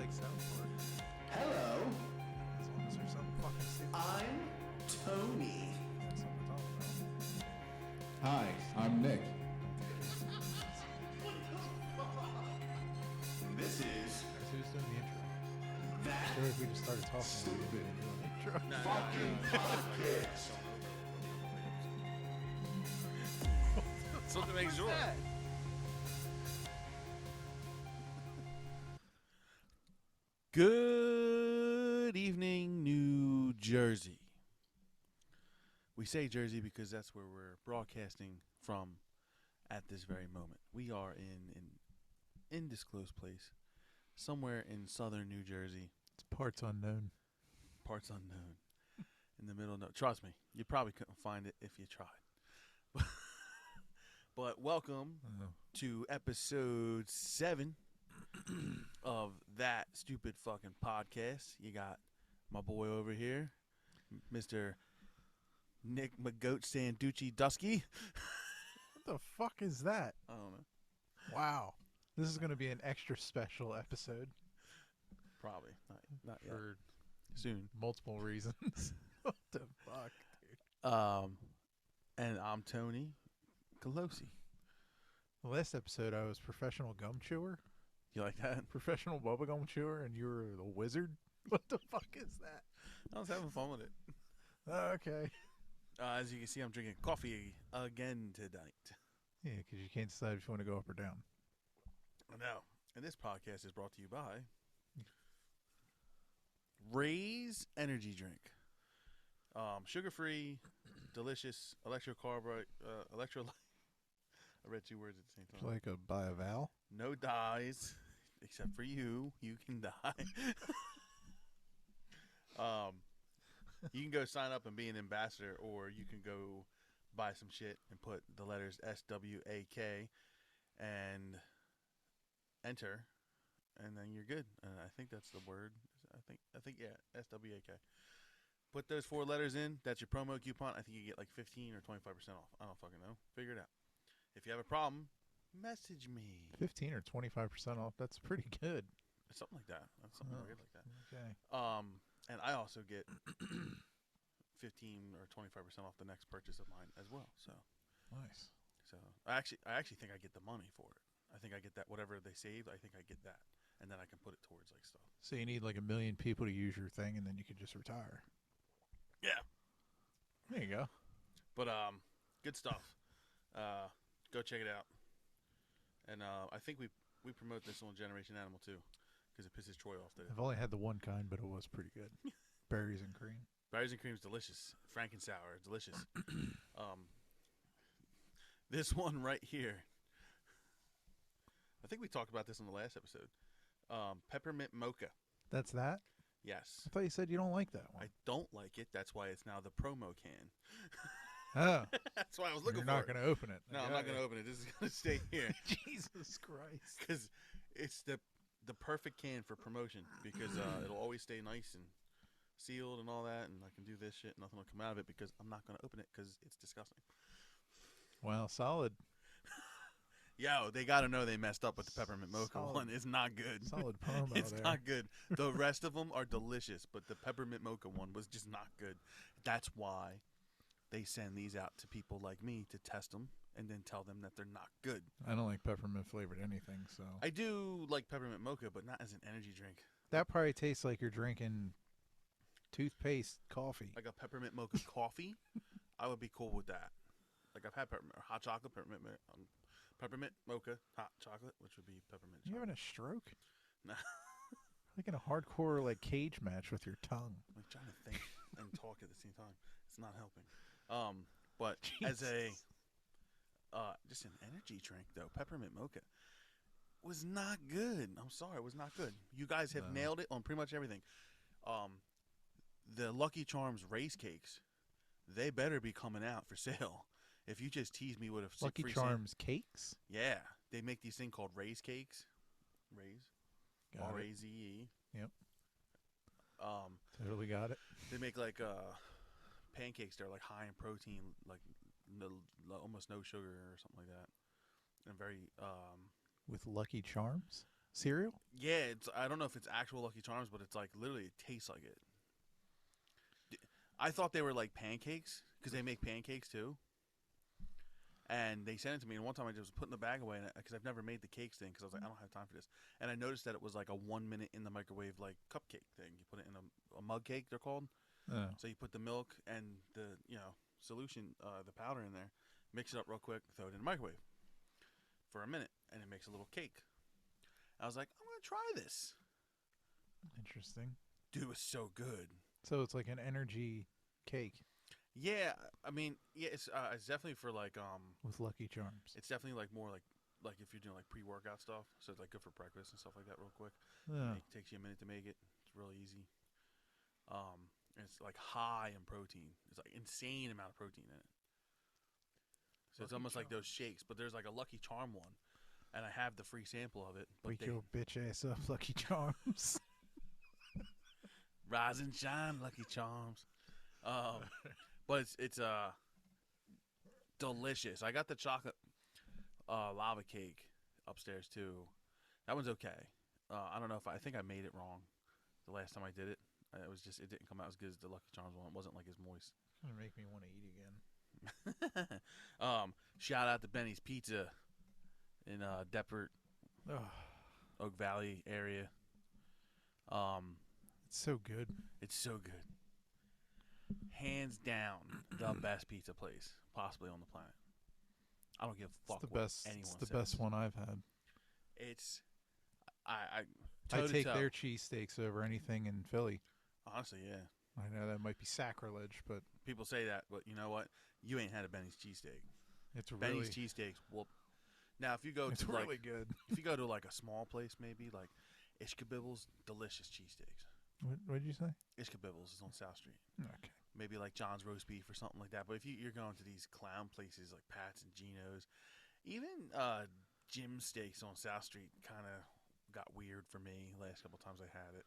make sound for it. Hello, As long as there's something fucking stupid. I'm Tony. That's something to talk about. Hi, I'm Nick. This is Guys, who's doing the intro? that Sure, if we just started talking, we would be doing the intro. fucking podcast. So to make sure. Good evening, New Jersey. We say Jersey because that's where we're broadcasting from at this very moment. We are in an undisclosed place, somewhere in southern New Jersey, It's parts unknown. parts unknown, in the middle of no. Trust me, you probably couldn't find it if you tried. But welcome Oh. to episode 7 of that stupid fucking podcast. You got my boy over here, Mr. Nick McGoat Sanducci Dusky. What the fuck is that? I don't know. Wow. This is going to be an extra special episode Probably. Not yet. for Soon. multiple reasons. What the fuck, dude? And I'm Tony Colosi. The last episode, I was professional gum chewer, You like that? professional bubblegum chewer, and you were the wizard? What the fuck is that? I was having fun with it. Okay. As you can see, I'm drinking coffee again tonight. Yeah, because you can't decide if you want to go up or down. I know. And this podcast is brought to you by Ray's Energy Drink. Sugar-free, delicious, electrolyte. I read 2 words at the same It's time. like a buy a vowel. No dyes, except for you. You can die. You can go sign up and be an ambassador, or you can go buy some shit and put the letters SWAK and enter, and then you're good. And I think that's the word. I think yeah, SWAK. Put those 4 letters in. That's your promo coupon. I think you get like 15 or 25% off. I don't fucking know. Figure it out. If you have a problem, message me. 15 or 25% off. That's pretty good. Something like that. That's something weird like that. Okay. And I also get 15 or 25% off the next purchase of mine as well. So Nice. I actually think I get the money for it. I think I get that whatever they saved. I think I get that, and then I can put it towards like stuff. So you need like 1 million people to use your thing, and then you could just retire. Yeah. There you go. But good stuff. Go check it out. And I think we promote this on Generation Animal too, because it pisses Troy off today. I've only had the one kind, but it was pretty good. Berries and cream. Berries and cream is delicious. Franken sour, delicious. This one right here. I think we talked about this in the last episode. Peppermint mocha. That's that? Yes. I thought you said you don't like that one. I don't like it. That's why it's now the promo can. Oh. That's why I was looking You're for not it. going to open it. No, I'm not going to open it. This is going to stay here. Jesus Christ. Because it's the perfect can for promotion. Because it'll always stay nice and sealed and all that. And I can do this shit. Nothing will come out of it because I'm not going to open it because it's disgusting. Well, solid. Yo, they got to know they messed up with the peppermint mocha Solid. one. It's not good. Solid promo It's there. not good. The rest of them are delicious, but the peppermint mocha one was just not good. That's why they send these out to people like me to test them and then tell them that they're not good. I don't like peppermint flavored anything, so. I do like peppermint mocha, but not as an energy drink. That probably tastes like you're drinking toothpaste coffee. Like a peppermint mocha coffee, I would be cool with that. Like I've had peppermint or hot chocolate, peppermint mocha, hot chocolate, which would be peppermint You chocolate. having a stroke? Nah. Like in a hardcore like cage match with your tongue. I'm trying to think and talk at the same time. It's not helping. But as a just an energy drink though, peppermint mocha was not good. I'm sorry, it was not good. You guys have nailed it on pretty much everything. The Lucky Charms race cakes, they better be coming out for sale. If you just tease me with a Lucky free Charms cakes? yeah, they make these thing called Ray's cakes. Ray's, Got it. R-A-Z-E. Yep. Totally got it. They make like pancakes. They're like high in protein, like almost no sugar or something like that, and very With Lucky Charms? Cereal? Yeah, I don't know if it's actual Lucky Charms, but it's like literally it tastes like it. I thought they were like pancakes because they make pancakes too. And they sent it to me, and one time I just was putting the bag away because I've never made the cakes thing because I was like, I don't have time for this. And I noticed that it was like a 1 minute in the microwave like cupcake thing. You put it in a mug cake, they're called. Oh. So you put the milk and the solution, the powder in there, mix it up real quick, throw it in the microwave for a minute, and it makes a little cake. I was like, I'm gonna try this. Interesting. Dude, it was so good. So it's like an energy cake Yeah, I mean, yeah, it's definitely for like with Lucky Charms. it's definitely like more like if you're doing like pre-workout stuff, so it's like good for breakfast and stuff like that real quick. Oh. It takes you a minute to make it. It's really easy. And it's like high in protein. It's like insane amount of protein in it. So it's Lucky almost like those Charms. shakes, but there's like a Lucky Charm one, and I have the free sample of it. But Wake your bitch ass up, Lucky Charms. rise and shine, Lucky Charms. But it's delicious. I got the chocolate lava cake upstairs too. That one's okay. I don't know if I think I made it wrong the last time I did it. It didn't come out as good as the Lucky Charms one. It wasn't like as moist. Gonna make me want to eat again. Shout out to Benny's Pizza in Deptford, Oh, Oak Valley area. it's so good. It's so good. Hands down, the best pizza place possibly on the planet. I don't give a fuck It's the what best. anyone It's the says. best one I've had. It's I I take toe-to-toe. their cheesesteaks over anything in Philly. Honestly, yeah. I know that might be sacrilege, but People say that, but you know what? You ain't had a Benny's cheesesteak. it's really, Benny's cheesesteaks will. Now, if you go it's to really like, good. if you go to like a small place, maybe like Ishkabibbles, delicious cheesesteaks. What did you say? Ishkabibbles is on South Street. Okay. Maybe like John's roast beef or something like that. But if you're going to these clown places like Pat's and Geno's, even Jim Steaks on South Street kind of got weird for me last couple times I had it.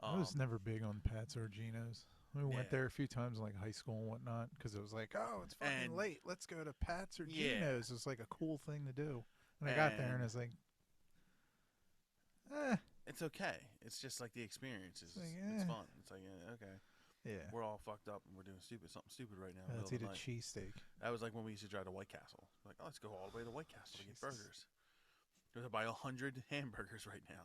I was never big on Pat's or Geno's. We Yeah. went there a few times in like high school and whatnot because it was like, oh, it's fucking And- late. Let's go to Pat's or Yeah. Geno's. It's like a cool thing to do. And I got there and And- I was like, It's okay. It's just like the experience is. Like, It's eh. fun. It's like okay, yeah. we're all fucked up and we're doing something stupid right now. in the Let's middle eat a of the night. cheesesteak. That was like when we used to drive to White Castle. Like, oh, let's go all the way to White Castle to get Jesus. burgers. We're to buy 100 hamburgers right now.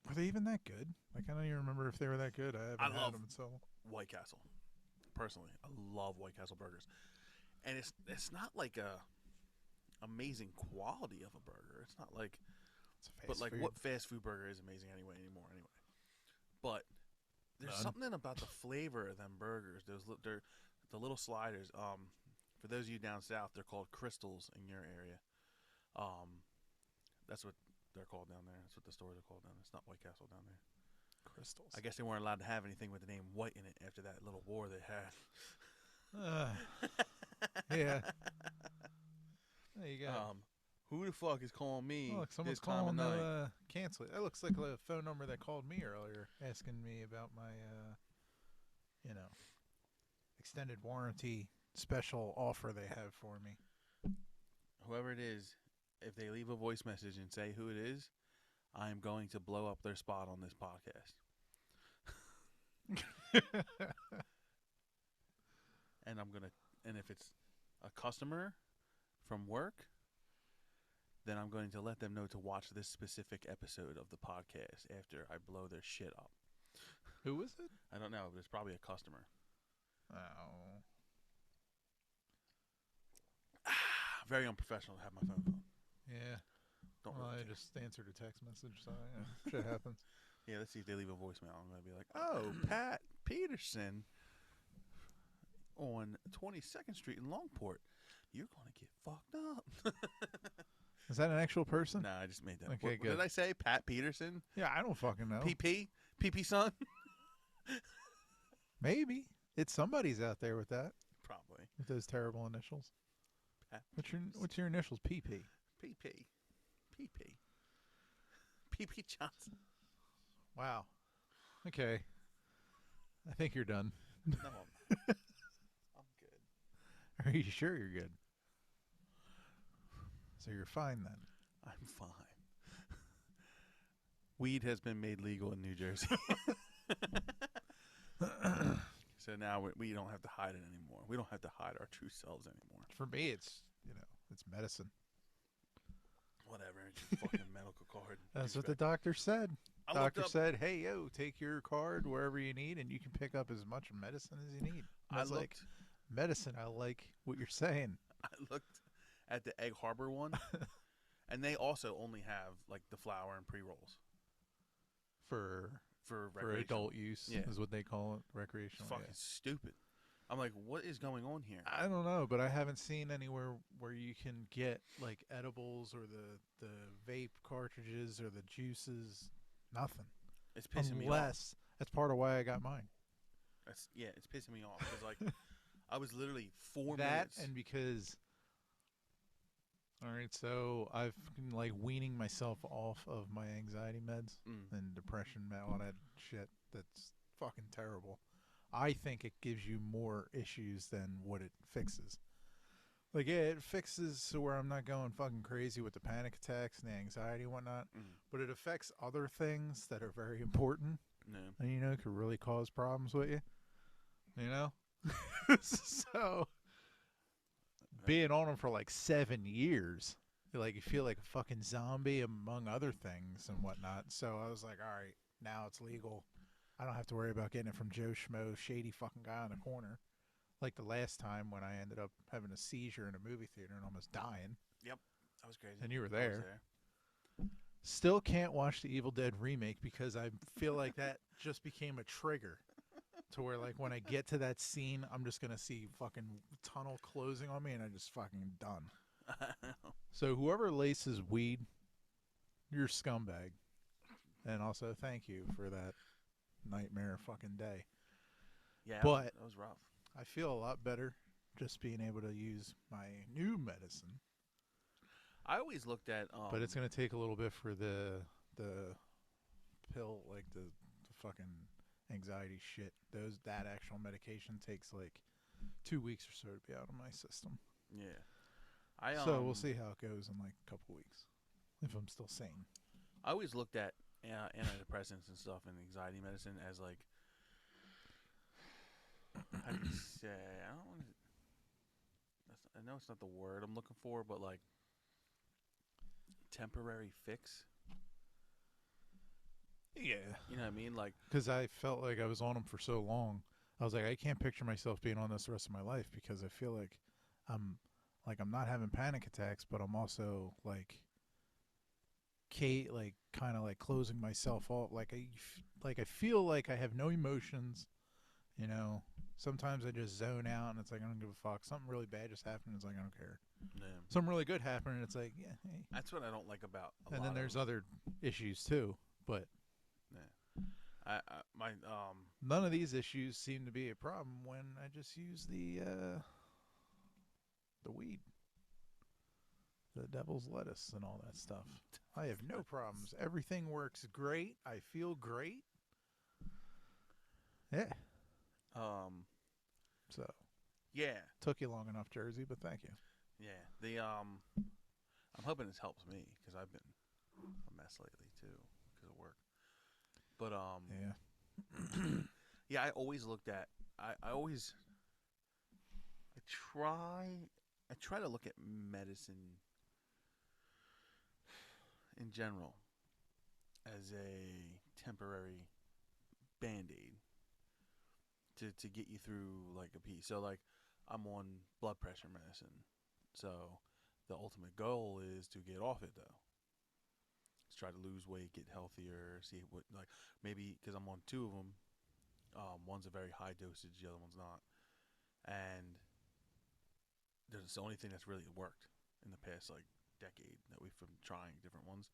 Were they even that good? Like, I don't even remember if they were that good. I haven't I had love- them in so long. White Castle, personally, I love White Castle burgers, and it's not like a amazing quality of a burger. It's not like, It's fast but like food. what fast food burger is amazing anyway. But there's None. something about the flavor of them burgers. They're the little sliders. For those of you down south, they're called Crystals in your area. That's what they're called down there. That's what the stores are called down there. It's not White Castle down there. Crystals. I guess they weren't allowed to have anything with the name White in it after that little war they had. Yeah. There you go. Who the fuck is calling me? Oh, look, someone's this time of calling night? to cancel it. That looks like a phone number that called me earlier, asking me about my, extended warranty special offer they have for me. Whoever it is, if they leave a voice message and say who it is, I am going to blow up their spot on this podcast. And if it's a customer from work, then I'm going to let them know to watch this specific episode of the podcast after I blow their shit up. Who is it? I don't know, but it's probably a customer. Oh. Very unprofessional to have my phone. Yeah. Don't Well, really I care. just answered a text message, so shit happens. Yeah, let's see if they leave a voicemail. I'm going to be like, oh, Pat Peterson on 22nd Street in Longport. You're going to get fucked up. Is that an actual person? Nah, I just made that. Okay, What good. did I say? Pat Peterson? Yeah, I don't fucking know. PP? PP son? Maybe. It's somebody's out there with that, Probably. with those terrible initials. Pat What's your initials? PP. PP. PP. PP Johnson. Wow. Okay. I think you're done. No, I'm not. I'm good. Are you sure you're good? So you're fine then. I'm fine. Weed has been made legal in New Jersey. So now we don't have to hide it anymore. We don't have to hide our true selves anymore. For me, it's it's medicine. Whatever. It's your fucking medical card. That's what the douchebag. doctor said. I looked Doctor up- said, "Hey, yo, take your card wherever you need, and you can pick up as much medicine as you need." And I was like, looked. medicine. I like what you're saying. I looked at the Egg Harbor one, and they also only have like the flour and pre-rolls For for for adult use Yeah. is what they call it, It's recreational. fucking Yeah. stupid. I'm like, what is going on here? I don't know, but I haven't seen anywhere where you can get like edibles or the vape cartridges or the juices. Nothing. It's pissing me off. Unless that's part of why I got mine. It's pissing me off because like I was literally 4 That minutes. and because. All right, so I've been like weaning myself off of my anxiety meds and depression, all that shit. That's fucking terrible. I think it gives you more issues than what it fixes. Like, yeah, it fixes so where I'm not going fucking crazy with the panic attacks and the anxiety and whatnot, but it affects other things that are very important No. and, could really cause problems with you. So, being on them for like 7 years, like you feel like a fucking zombie among other things and whatnot. So I was like, all right, now it's legal. I don't have to worry about getting it from Joe Schmo, shady fucking guy in the corner. Like the last time when I ended up having a seizure in a movie theater and almost dying. That was crazy. And you were I was there. Still can't watch the Evil Dead remake because I feel like that just became a trigger to where like when I get to that scene, I'm just going to see fucking tunnel closing on me and I just fucking done. So whoever laces weed, you're a scumbag. And also thank you for that nightmare fucking day. Yeah, But that was rough. I feel a lot better just being able to use my new medicine. I always looked at But it's going to take a little bit for the pill, like the fucking anxiety shit. That actual medication takes like 2 weeks or so to be out of my system. yeah. So we'll see how it goes in like a couple weeks if I'm still sane. I always looked at antidepressants and stuff and anxiety medicine as like, how do you say? I know it's not the word I'm looking for, but like temporary fix. Yeah. You know what I mean? Like, Because I felt like I was on them for so long. I was like, I can't picture myself being on this the rest of my life because I feel like I'm not having panic attacks, but I'm also like kind of like closing myself off. Like I feel like I have no emotions. Sometimes I just zone out and it's like I don't give a fuck. Something really bad just happened. It's like I don't care. yeah. Something really good happened. And it's like yeah, hey. That's what I don't like about. And then there's other issues too, but my none of these issues seem to be a problem when I just use the weed, the devil's lettuce, and all that stuff. I have no problems. Everything works great. I feel great. Yeah. So yeah. took you long enough, Jersey, but thank you. Yeah, I'm hoping this helps me because I've been a mess lately too because of work. But Yeah. yeah, I always looked at I try to look at medicine in general as a temporary band-aid to get you through like a piece. So like I'm on blood pressure medicine. So the ultimate goal is to get off it though. Let's try to lose weight, get healthier, see what like maybe because I'm on two of them. One's a very high dosage, the other one's not, and there's the only thing that's really worked in the past like decade that we've been trying different ones,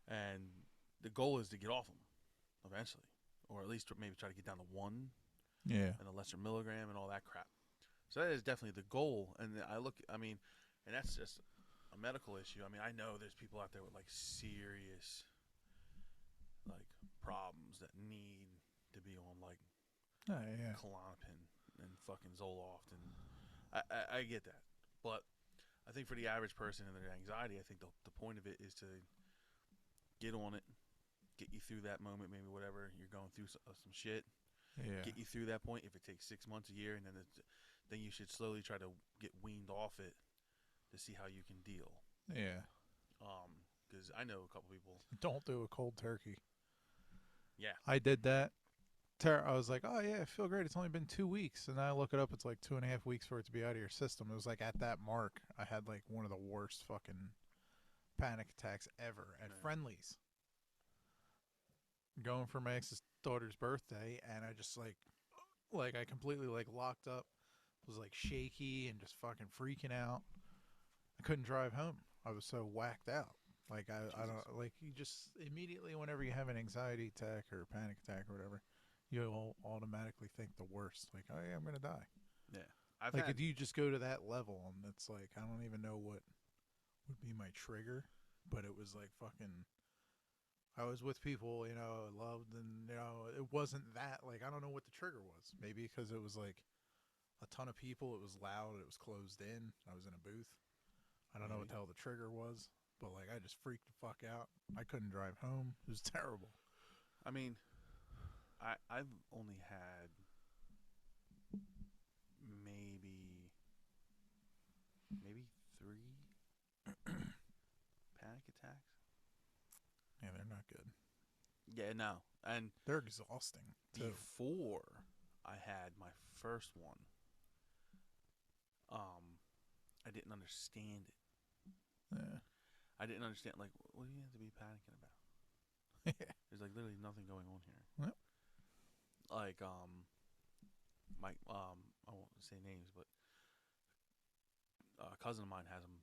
and the goal is to get off them eventually, or at least maybe try to get down to one Yeah. and a lesser milligram and all that crap. So that is definitely the goal, and and that's just a medical issue. I mean, I know there's people out there with like serious like problems that need to be on like Oh, yeah. Klonopin and fucking Zoloft, and I get that, but I think for the average person and their anxiety, I think the point of it is to get on it, get you through that moment, maybe whatever you're going through some shit. Yeah. Get you through that point. If it takes 6 months, a year, and then you should slowly try to get weaned off it to see how you can deal. Yeah. Because I know a couple people. Don't do a cold turkey. Yeah. I did that. I was like, oh yeah, I feel great. It's only been 2 weeks, and I look it up. It's like 2.5 weeks for it to be out of your system. It was like at that mark, I had like one of the worst fucking panic attacks ever at Friendlies. Going for my ex's daughter's birthday, and I just like I completely like locked up, was like shaky and just fucking freaking out. I couldn't drive home. I was so whacked out. Like I don't like you just immediately whenever you have an anxiety attack or a panic attack or whatever, you'll automatically think the worst. like, oh yeah, I'm gonna die. Yeah. If you just go to that level, and it's like I don't even know what would be my trigger, but it was like fucking. I was with people, I loved, and it wasn't that like I don't know what the trigger was. Maybe because it was like a ton of people, it was loud, it was closed in. I was in a booth. I don't know what the hell the trigger was, but like I just freaked the fuck out. I couldn't drive home. It was terrible. I mean, I've only had maybe 3 panic attacks. Yeah, they're not good. Yeah, no. And They're exhausting too. before I had my first one, I didn't understand it. Yeah. I didn't understand, like, what do you have to be panicking about? There's like literally nothing going on here. Yep. Like, my I won't say names, but a cousin of mine has them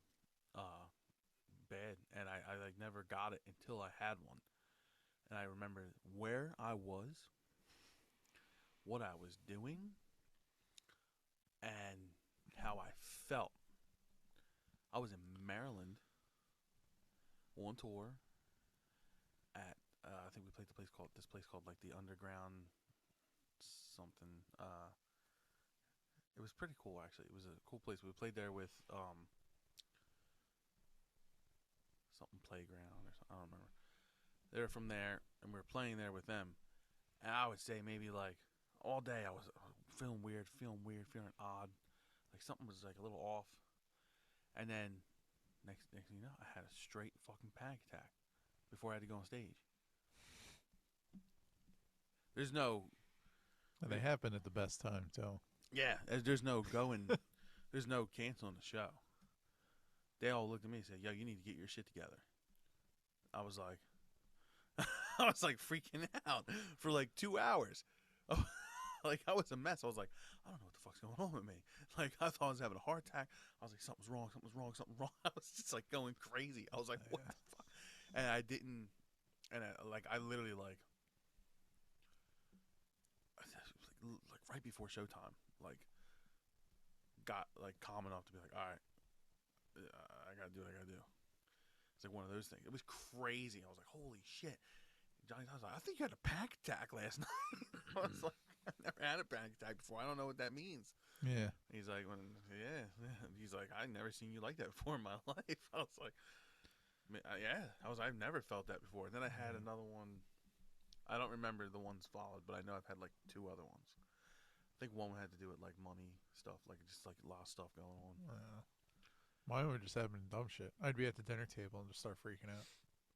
bad, and I like never got it until I had one. And I remember where I was, what I was doing, and how I felt. I was in Maryland on tour at I think we played this place called like the Underground something. It was pretty cool actually. It was a cool place. We played there with something playground or something. I don't remember. They were from there, and we were playing there with them. And I would say maybe like all day I was feeling weird, feeling odd, like something was like a little off. And then next thing you know, I had a straight fucking panic attack before I had to go on stage. There's no. And they happen at the best time too. Yeah, there's no going. There's no canceling the show. They all looked at me and said, "Yo, you need to get your shit together." I was like, I was like freaking out for like 2 hours. Like I was a mess. I was like, I don't know what the fuck's going on with me. Like I thought I was having a heart attack. I was like, something's wrong. I was just like going crazy. I was like, what the fuck? And I didn't. And I literally like right before showtime, like got like calm enough to be like, all right, I gotta do what I gotta do. It's like one of those things. It was crazy. I was like, holy shit. Johnny was like, I think you had a panic attack last night. I was like, I've never had a panic attack before. I don't know what that means. Yeah. He's like, yeah. He's like, I've never seen you like that before in my life. I was like, yeah. I've never felt that before. And then I had another one. I don't remember the ones followed, but I know I've had like 2 other ones. I think one had to do with like money stuff, like just like a lot of stuff going on. Mine would just happen dumb shit. I'd be at the dinner table and just start freaking out.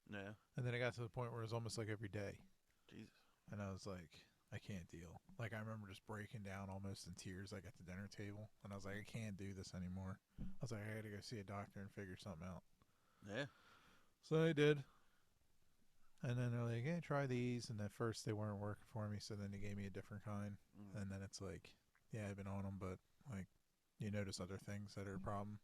Yeah. And then it got to the point where it was almost like every day. Jesus. And I was like, I can't deal. Like I remember just breaking down almost in tears like at the dinner table. And I was like, I can't do this anymore. I was like, I gotta go see a doctor and figure something out. Yeah. So I did. And then they're like, hey, try these. And at first they weren't working for me, so then they gave me a different kind. And then it's like, yeah, I've been on them, but like you notice other things that are a problem.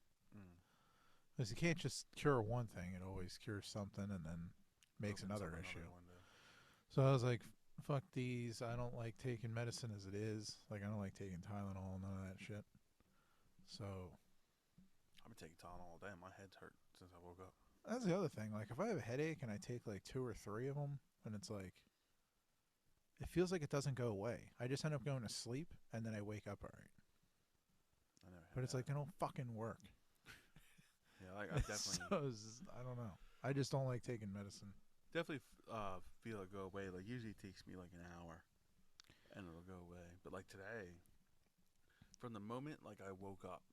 Because you can't just cure one thing. It always cures something and then makes another issue. So I was like, fuck these. I don't like taking medicine as it is. Like, I don't like taking Tylenol, none of that shit. So I've been taking Tylenol all day. My head's hurt since I woke up. that's the other thing. Like, if I have a headache and I take like 2 or 3 of them, and it's like, it feels like it doesn't go away. I just end up going to sleep, and then I wake up all right. But it's like, they don't fucking work. Yeah, like I definitely. So I don't know. I just don't like taking medicine. definitely feel it go away. Like usually it takes me like an hour, and it'll go away. But like today, from the moment like I woke up,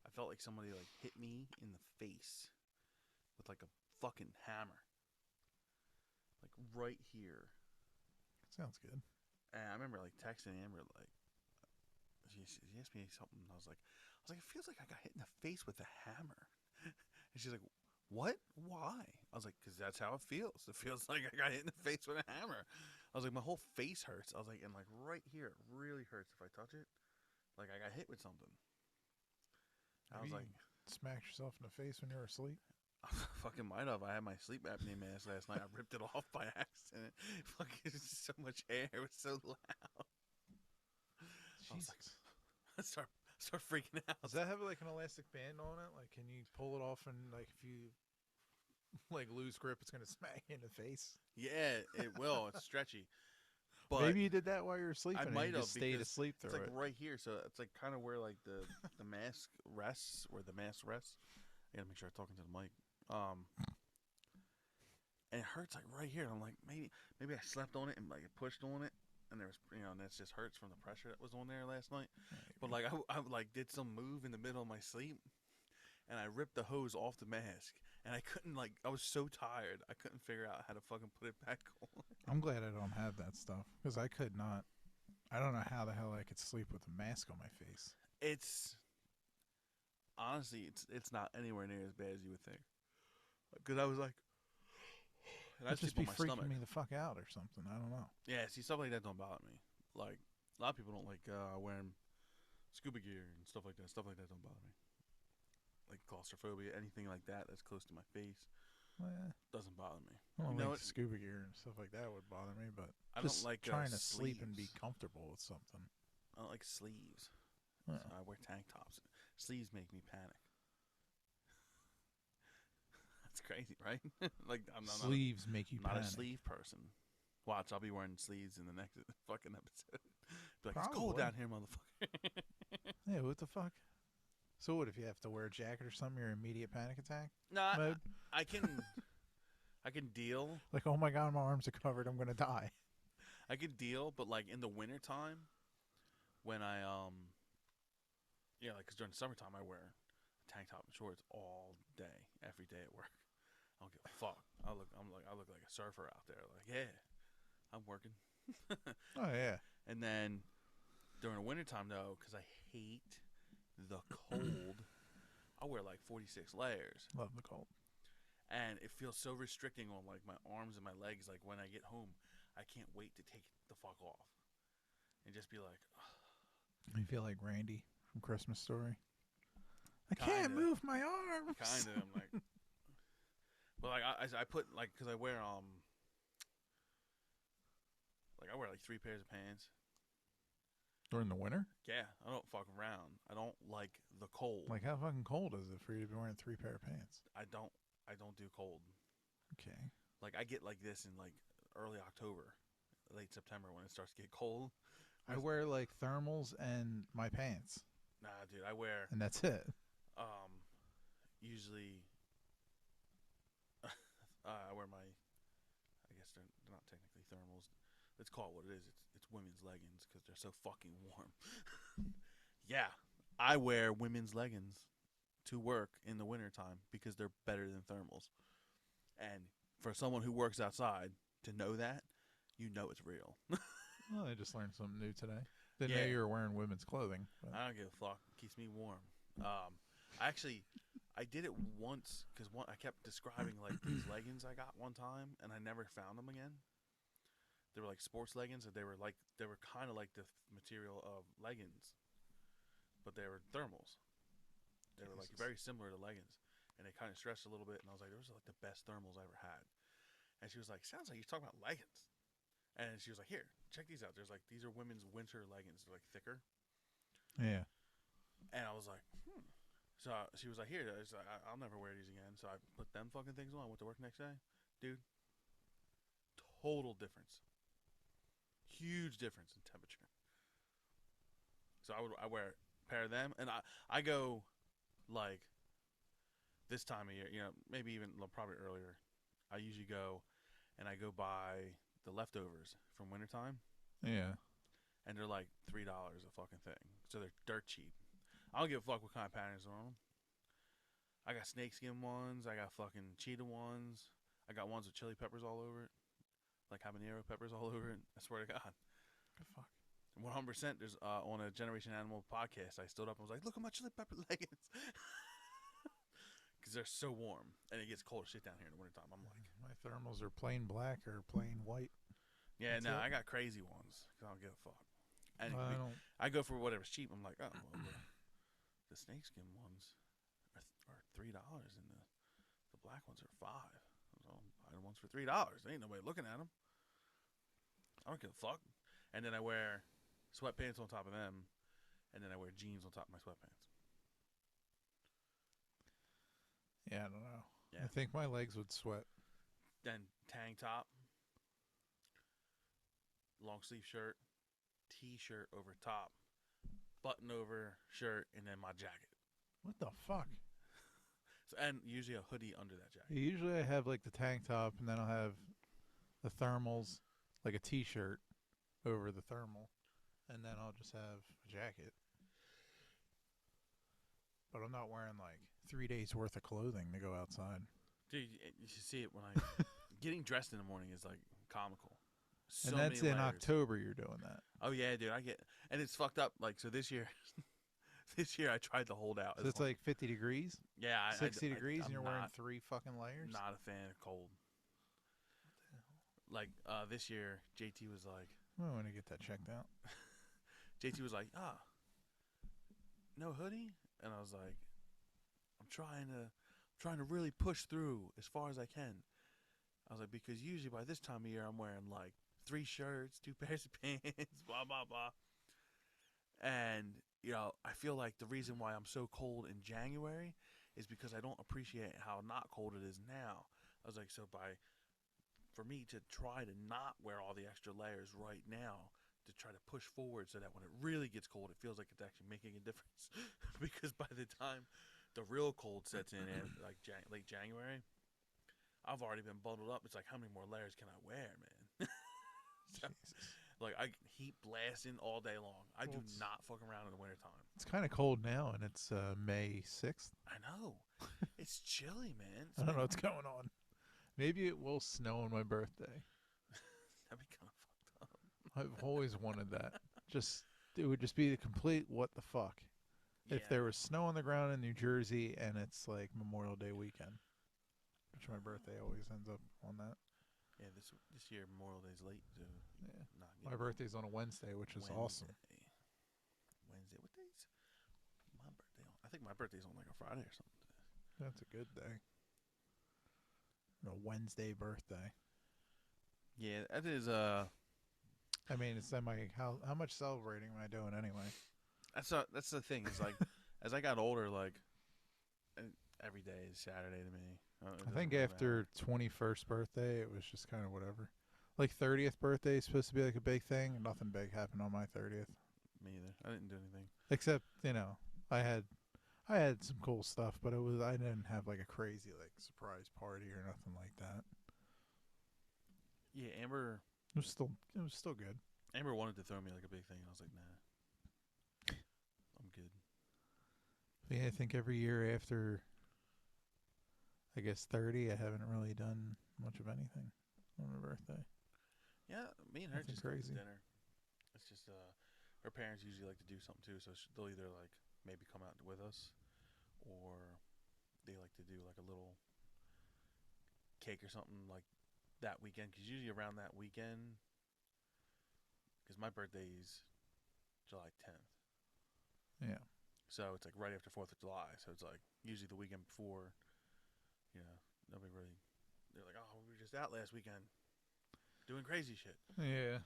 I felt like somebody like hit me in the face with like a fucking hammer, like right here. Sounds good. And I remember like texting Amber like she asked me something. And I was like, it feels like I got hit in the face with a hammer. And she's like, what? Why? I was like, because that's how it feels. It feels like I got hit in the face with a hammer. I was like, my whole face hurts. I was like, and like right here, it really hurts if I touch it. Like I got hit with something. I was Maybe like, you smacked yourself in the face when you were asleep. I fucking might have. I had my sleep apnea mask last night. I ripped it off by accident. Fucking so much air. It was so loud. I was like, I start freaking out. Does that have like an elastic band on it? Like, can you pull it off and like if you like lose grip, it's gonna smack you in the face? Yeah, it will. It's stretchy. But maybe you did that while you were sleeping. I And might you have just stayed because asleep it's through like it. right here, so it's like kind of where like the mask rests, where the mask rests. I gotta make sure I'm talking to the mic. And it hurts like right here. I'm like, maybe I slept on it and like it pushed on it, and there was and that just hurts from the pressure that was on there last night. But like I like did some move in the middle of my sleep, and I ripped the hose off the mask, and I couldn't like I was so tired I couldn't figure out how to fucking put it back on. I'm glad I don't have that stuff because I could not. I don't know how the hell I could sleep with a mask on my face. It's honestly it's not anywhere near as bad as you would think. Because I was like, and I It'd just sleep be on my freaking stomach. me the fuck out or something. I don't know. Yeah, see, stuff like that don't bother me. Like a lot of people don't like wearing scuba gear and stuff like that. Stuff like that don't bother me. Like claustrophobia, anything like that that's close to my face Well, doesn't bother me. I don't You know like what? scuba gear and stuff like that would bother me, but I don't just like trying to sleep and be sleeves. comfortable with something. I don't like sleeves. Oh. So I wear tank tops. Sleeves make me panic. That's crazy, right? Like I'm Sleeves make you not panic. a sleeve person. Watch, I'll be wearing sleeves in the next fucking episode. Be like, it's Probably. cold down here, motherfucker. Yeah, what the fuck? So what if you have to wear a jacket or something? Your immediate panic attack No, mode? I can deal. Like, oh my god, my arms are covered. I'm gonna die. I can deal, but like in the wintertime, when I yeah, like 'cause during the summertime I wear a tank top and shorts all day, every day at work. I don't give a fuck. I look like a surfer out there. Like, yeah, I'm working. Oh yeah. And then during the wintertime though, 'cause I hate the cold, I wear like 46 layers. Love the cold. And it feels so restricting on like my arms and my legs. Like when I get home, I can't wait to take the fuck off and just be like, You feel like Randy from Christmas Story. I can't Kinda. move my arms. kind of. I'm like, but like I put like because I wear like I wear like 3 pairs of pants. During the winter? Yeah, I don't fuck around. I don't like the cold. Like, how fucking cold is it for you to be wearing 3 pair of pants? I don't do cold. Okay. Like I get like this in like early October, late September when it starts to get cold. I wear like thermals and my pants, Nah, dude, I wear and that's it. usually I wear my I guess they're not technically thermals. Let's call it what it is. It's women's leggings because they're so fucking warm. Yeah, I wear women's leggings to work in the wintertime because they're better than thermals. And for someone who works outside to know that, you know it's real. Well, I just learned something new today. Didn't Yeah. know you were wearing women's clothing. But I don't give a fuck. It keeps me warm. I did it once because I kept describing like these leggings I got one time, and I never found them again. They were like sports leggings, and they were kind of like the material of leggings, but they were thermals. They were like Jesus. very similar to leggings, and they kind of stretched a little bit. And I was like, "Those are like the best thermals I ever had." And she was like, "Sounds like you're talking about leggings." And she was like, "Here, check these out. There's like these are women's winter leggings. They're like thicker." yeah. And I was like, So she was like, "Here." I was like, I'll never wear these again. So I put them fucking things on. I went to work next day, dude. Total difference. Huge difference in temperature. So I wear a pair of them, and I go like this time of year, maybe even probably earlier. I usually go and I go buy the leftovers from wintertime, Yeah. and they're like $3 a fucking thing. So they're dirt cheap. I don't give a fuck what kind of patterns are on them. I got snakeskin ones. I got fucking cheetah ones. I got ones with chili peppers all over it, like habanero peppers all over it. I swear to God. Good fuck. 100%. There's on a Generation Animal podcast. I stood up and was like, "Look at my chili pepper leggings," because they're so warm and it gets cold as shit down here in the wintertime. I'm like, My thermals are plain black or plain white. yeah, That's no, it. I got crazy ones. 'Cause I don't give a fuck. And I don't. I go for whatever's cheap. I'm like, oh, well, the snakeskin ones are $3, and the black ones are $5. So I'll buy the ones for $3. Ain't nobody looking at them. I don't give a fuck. And then I wear sweatpants on top of them, and then I wear jeans on top of my sweatpants. Yeah, I don't know. Yeah. I think my legs would sweat. Then tank top, long sleeve shirt, t-shirt over top, button over shirt, and then my jacket. What the fuck? So, and usually a hoodie under that jacket. Usually I have like the tank top, and then I'll have the thermals, like a t-shirt over the thermal, and then I'll just have a jacket. But I'm not wearing like 3 days worth of clothing to go outside. Dude, you should see it when I getting dressed in the morning is like comical. So And that's many in layers. October you're doing that. Oh yeah, dude, I get, and it's fucked up. Like, so this year, this year I tried to hold out. So it's like 50 degrees, yeah, 60 degrees, I'm and you're wearing not, 3 fucking layers? not a fan of cold. Like this year, JT was like, I want to get that checked out. JT was like, no hoodie, and I was like, I'm trying to really push through as far as I can. I was like, because usually by this time of year I'm wearing like 3 shirts, 2 pairs of pants, blah blah blah. And you know, I feel like the reason why I'm so cold in January is because I don't appreciate how not cold it is now. I was like, so for me to try to not wear all the extra layers right now, to try to push forward so that when it really gets cold, it feels like it's actually making a difference. Because by the time the real cold sets in like late January, I've already been bundled up. It's like, how many more layers can I wear, man? So, like, I heat blasting all day long. I do not fuck around in the wintertime. It's kind of cold now, and it's May 6th. I know. It's chilly, man. I don't know what's going on. Maybe it will snow on my birthday. That'd be kind of fucked up. I've always wanted that. It would just be the complete what the fuck. If Yeah. there was snow on the ground in New Jersey and it's like Memorial Day weekend, which my birthday always ends up on that. Yeah, this year Memorial Day's late, so Yeah. not My getting birthday's on a Wednesday, which is awesome. Wednesday. What day's my birthday on? I think my birthday's on like a Friday or something. That's a good day. A Wednesday birthday. Yeah, that is I mean, it's how much celebrating am I doing anyway? that's the thing. Is like as I got older, like every day is Saturday to me. I think after 21st birthday, it was just kind of whatever. Like 30th birthday is supposed to be like a big thing. Nothing big happened on my 30th. Me either. I didn't do anything. Except, I had some cool stuff, but I didn't have like a crazy like surprise party or nothing like that. Yeah, Amber It was still good. Amber wanted to throw me like a big thing, and I was like, nah, I'm good. But yeah, I think every year after, I guess 30, I haven't really done much of anything on my birthday. Yeah, me and her Nothing just go to crazy. dinner. It's just her parents usually like to do something too, so they'll either like maybe come out with us, or they like to do like a little cake or something like that weekend. Because usually around that weekend, because my birthday's July 10th, Yeah. so it's like right after 4th of July. So it's like usually the weekend before. Nobody really. They're like, oh, we were just out last weekend, doing crazy shit. Yeah.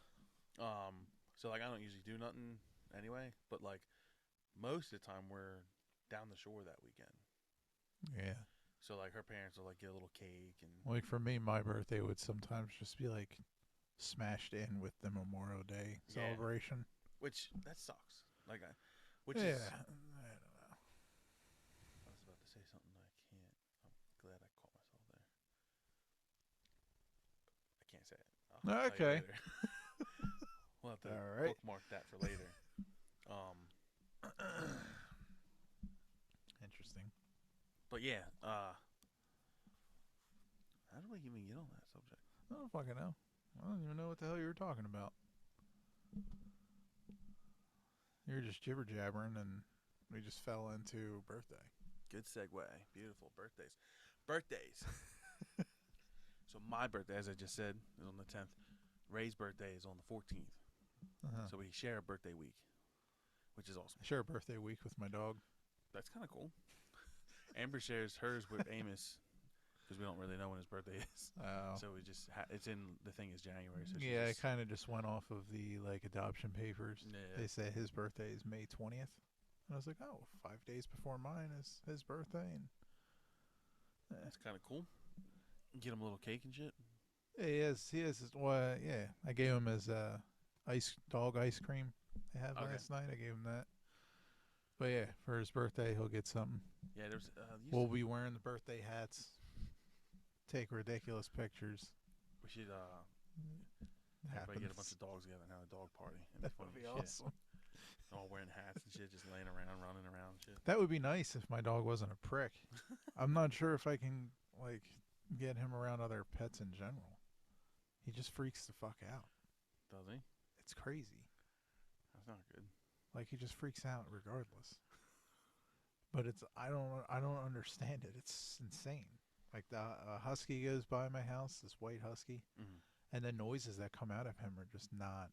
So like I don't usually do nothing anyway, but like most of the time we're down the shore that weekend. Yeah. So like her parents will like get a little cake and Like for me, my birthday would sometimes just be like smashed in with the Memorial Day Yeah. celebration. which that sucks. Like Yeah. which I is don't know. I was about to say something that I can't. I'm glad I caught myself there. can't say it. I'll tell you Okay. later. We'll have to All right. bookmark that for later. Interesting. But yeah, how do we even get on that subject? I don't fucking know. I don't even know what the hell you were talking about. You were just jibber jabbering, and we just fell into birthday. Good segue. Beautiful birthdays. Birthdays. So my birthday, as I just said, is on the 10th. Ray's birthday is on the 14th. Uh-huh. So we share a birthday week, which is awesome. I share a birthday week with my dog. That's kind of cool. Amber shares hers with Amos because we don't really know when his birthday is. Oh. So we just it's in the thing is January. So she Yeah, I just, kind of just went off of the like adoption papers. Yeah. They say his birthday is May 20th. And I was like, oh, 5 days before mine is his birthday. And that's kind of cool. Get him a little cake and shit. he has. Well, yeah, I gave him his dog ice cream they had Okay. last night. I gave him that. But yeah, for his birthday, he'll get something. Yeah, there's. We'll be wearing the birthday hats. Take ridiculous pictures. We should everybody Happens. get a bunch of dogs together and have a dog party. It'd That funny would be as shit. awesome. All wearing hats and shit, just laying around, running around and shit. That would be nice if my dog wasn't a prick. I'm not sure if I can like get him around other pets in general. He just freaks the fuck out. Does he? It's crazy. That's not good. Like he just freaks out regardless. But it's I don't understand it. It's insane. Like the husky goes by my house, this white husky, and the noises that come out of him are just not.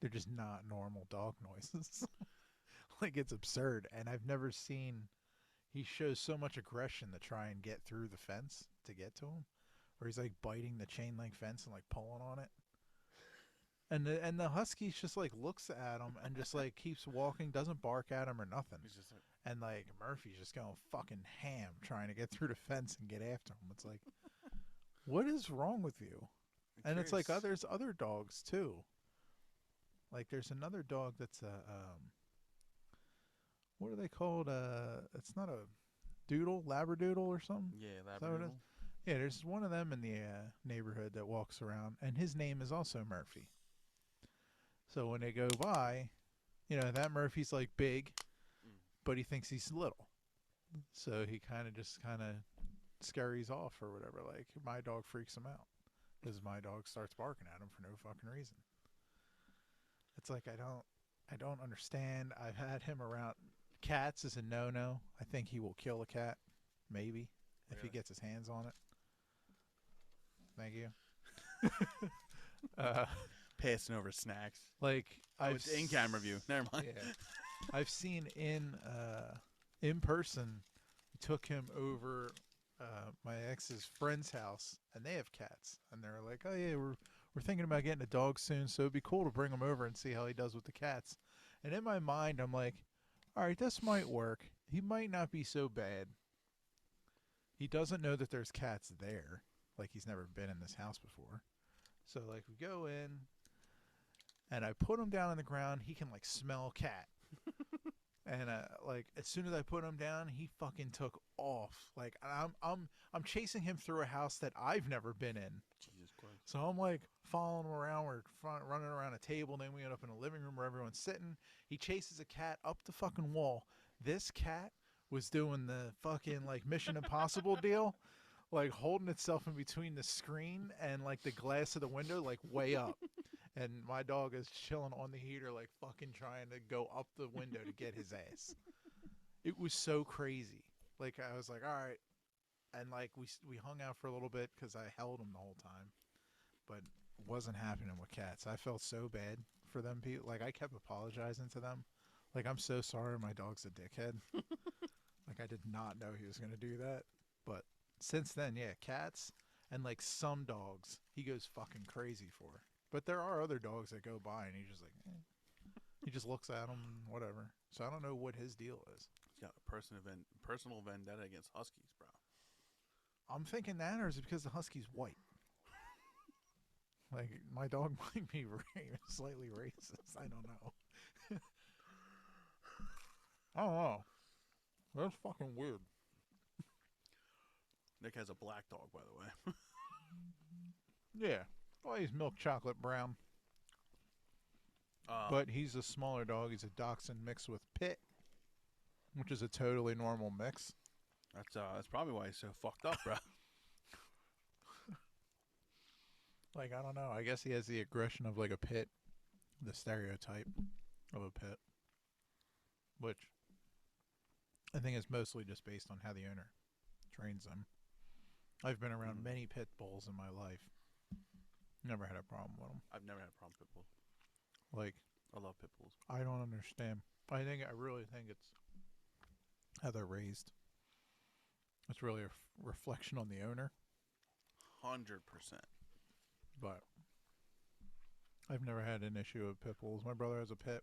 They're just not normal dog noises. Like it's absurd, and I've never seen. He shows so much aggression to try and get through the fence to get to him, where he's like biting the chain link fence and like pulling on it. And the husky just like looks at him and just like keeps walking, doesn't bark at him or nothing. He's just like, And like Murphy's just going fucking ham trying to get through the fence and get after him. It's like, what is wrong with you? I'm And it's like curious. there's other dogs too. Like there's another dog that's a what are they called? It's not a doodle, labradoodle or something. Yeah, that what it is? Labradoodle. Yeah, there's one of them in the neighborhood that walks around, and his name is also Murphy. So when they go by, you know that Murphy's like big, but he thinks he's little. So he kind of scurries off or whatever. Like my dog freaks him out because my dog starts barking at him for no fucking reason. It's like I don't understand. I've had him around. Cats is a no-no. I think he will kill a cat, maybe if he Really? gets his hands on it. Thank you. Passing over snacks. Like Oh, it's in-camera view. Never mind. Yeah, I've seen in person. We took him over my ex's friend's house, and they have cats, and they're like, "Oh yeah, we're thinking about getting a dog soon, so it'd be cool to bring him over and see how he does with the cats." And in my mind, I'm like, "All right, this might work. He might not be so bad. He doesn't know that there's cats there, like he's never been in this house before." So like we go in. And I put him down on the ground. He can like smell cat. And like as soon as I put him down, he fucking took off. Like I'm chasing him through a house that I've never been in. Jesus Christ. So I'm like following him around. We're running around a table. And then we end up in a living room where everyone's sitting. He chases a cat up the fucking wall. This cat was doing the fucking like Mission Impossible deal. Like holding itself in between the screen and like the glass of the window, like way up. And my dog is chilling on the heater, like fucking trying to go up the window to get his ass. It was so crazy. Like I was like, all right, and like we hung out for a little bit because I held him the whole time, but it wasn't happening with cats. I felt so bad for them people. Like I kept apologizing to them. Like I'm so sorry, my dog's a dickhead. Like I did not know he was gonna do that, but since then, yeah, cats and like some dogs, he goes fucking crazy for. But there are other dogs that go by and he's just like, he just looks at them and whatever. So I don't know what his deal is. He's got a personal vendetta against huskies, bro. I'm thinking that, or is it because the husky's white? Like my dog might be slightly racist. I don't know. I don't know. That's fucking weird. Nick has a black dog, by the way. Yeah. Well, he's milk chocolate brown. But he's a smaller dog. He's a Dachshund mixed with Pit, which is a totally normal mix. That's probably why he's so fucked up, bro. Like, I don't know. I guess he has the aggression of like a Pit, the stereotype of a Pit, which I think is mostly just based on how the owner trains them. I've been around many pit bulls in my life. Never had a problem with them. I've never had a problem with pit bulls. Like, I love pit bulls. I don't understand. I really think it's how they're raised. It's really a reflection on the owner. 100%. But I've never had an issue with pit bulls. My brother has a pit.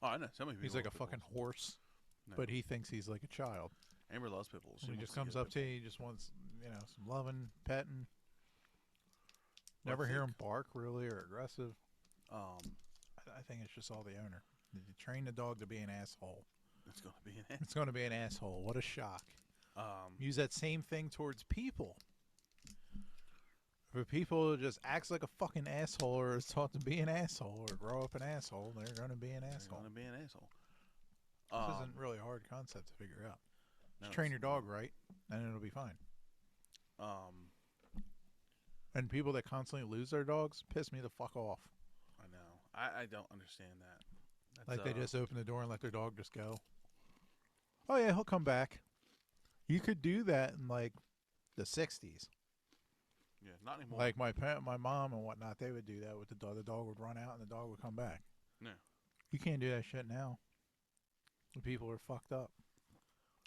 Oh, I know. So many people. He's like a love pit fucking bulls. horse, No. but he thinks he's like a child. Amber loves pit bulls. So he wants just to comes get a up pit to you. He just wants, some loving, petting. Well, Never I hear think- him bark really or aggressive. bull. I think it's just all the owner. You train the dog to be an asshole. It's gonna be an. It's going to be an asshole. What a shock. Um, Use that same thing towards people. If people just acts like a fucking asshole or is taught to be an asshole or grow up an asshole, they're going to be an They're asshole. gonna be an asshole. This isn't really a hard concept to figure out. No, Just train your it's- dog right, and it'll be fine. Um, And people that constantly lose their dogs piss me the fuck off. I know. I don't understand that. That's, Like they just open the door and let their dog just go. Oh yeah, he'll come back. You could do that in like the 60s. Yeah, not anymore. Like my mom and whatnot, they would do that with the dog. The dog would run out and the dog would come back. No. You can't do that shit now. The people are fucked up.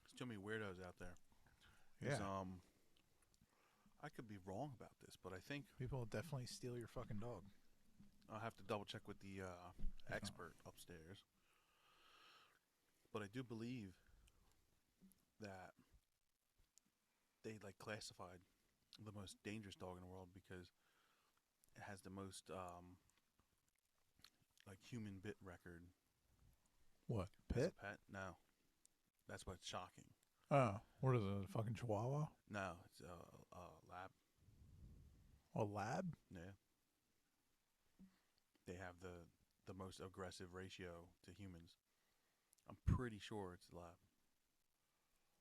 There's too many weirdos out there. Yeah. 'Cause, I could be wrong about this, but I think People will definitely steal your fucking dog. I'll have to double check with the expert upstairs. But I do believe that they like classified the most dangerous dog in the world because it has the most like human bit record. What? As a Pit? pet? No. That's what's shocking. Oh, what is it? A fucking chihuahua? No, it's a lab. A lab? Yeah. They have the most aggressive ratio to humans. I'm pretty sure it's the lab.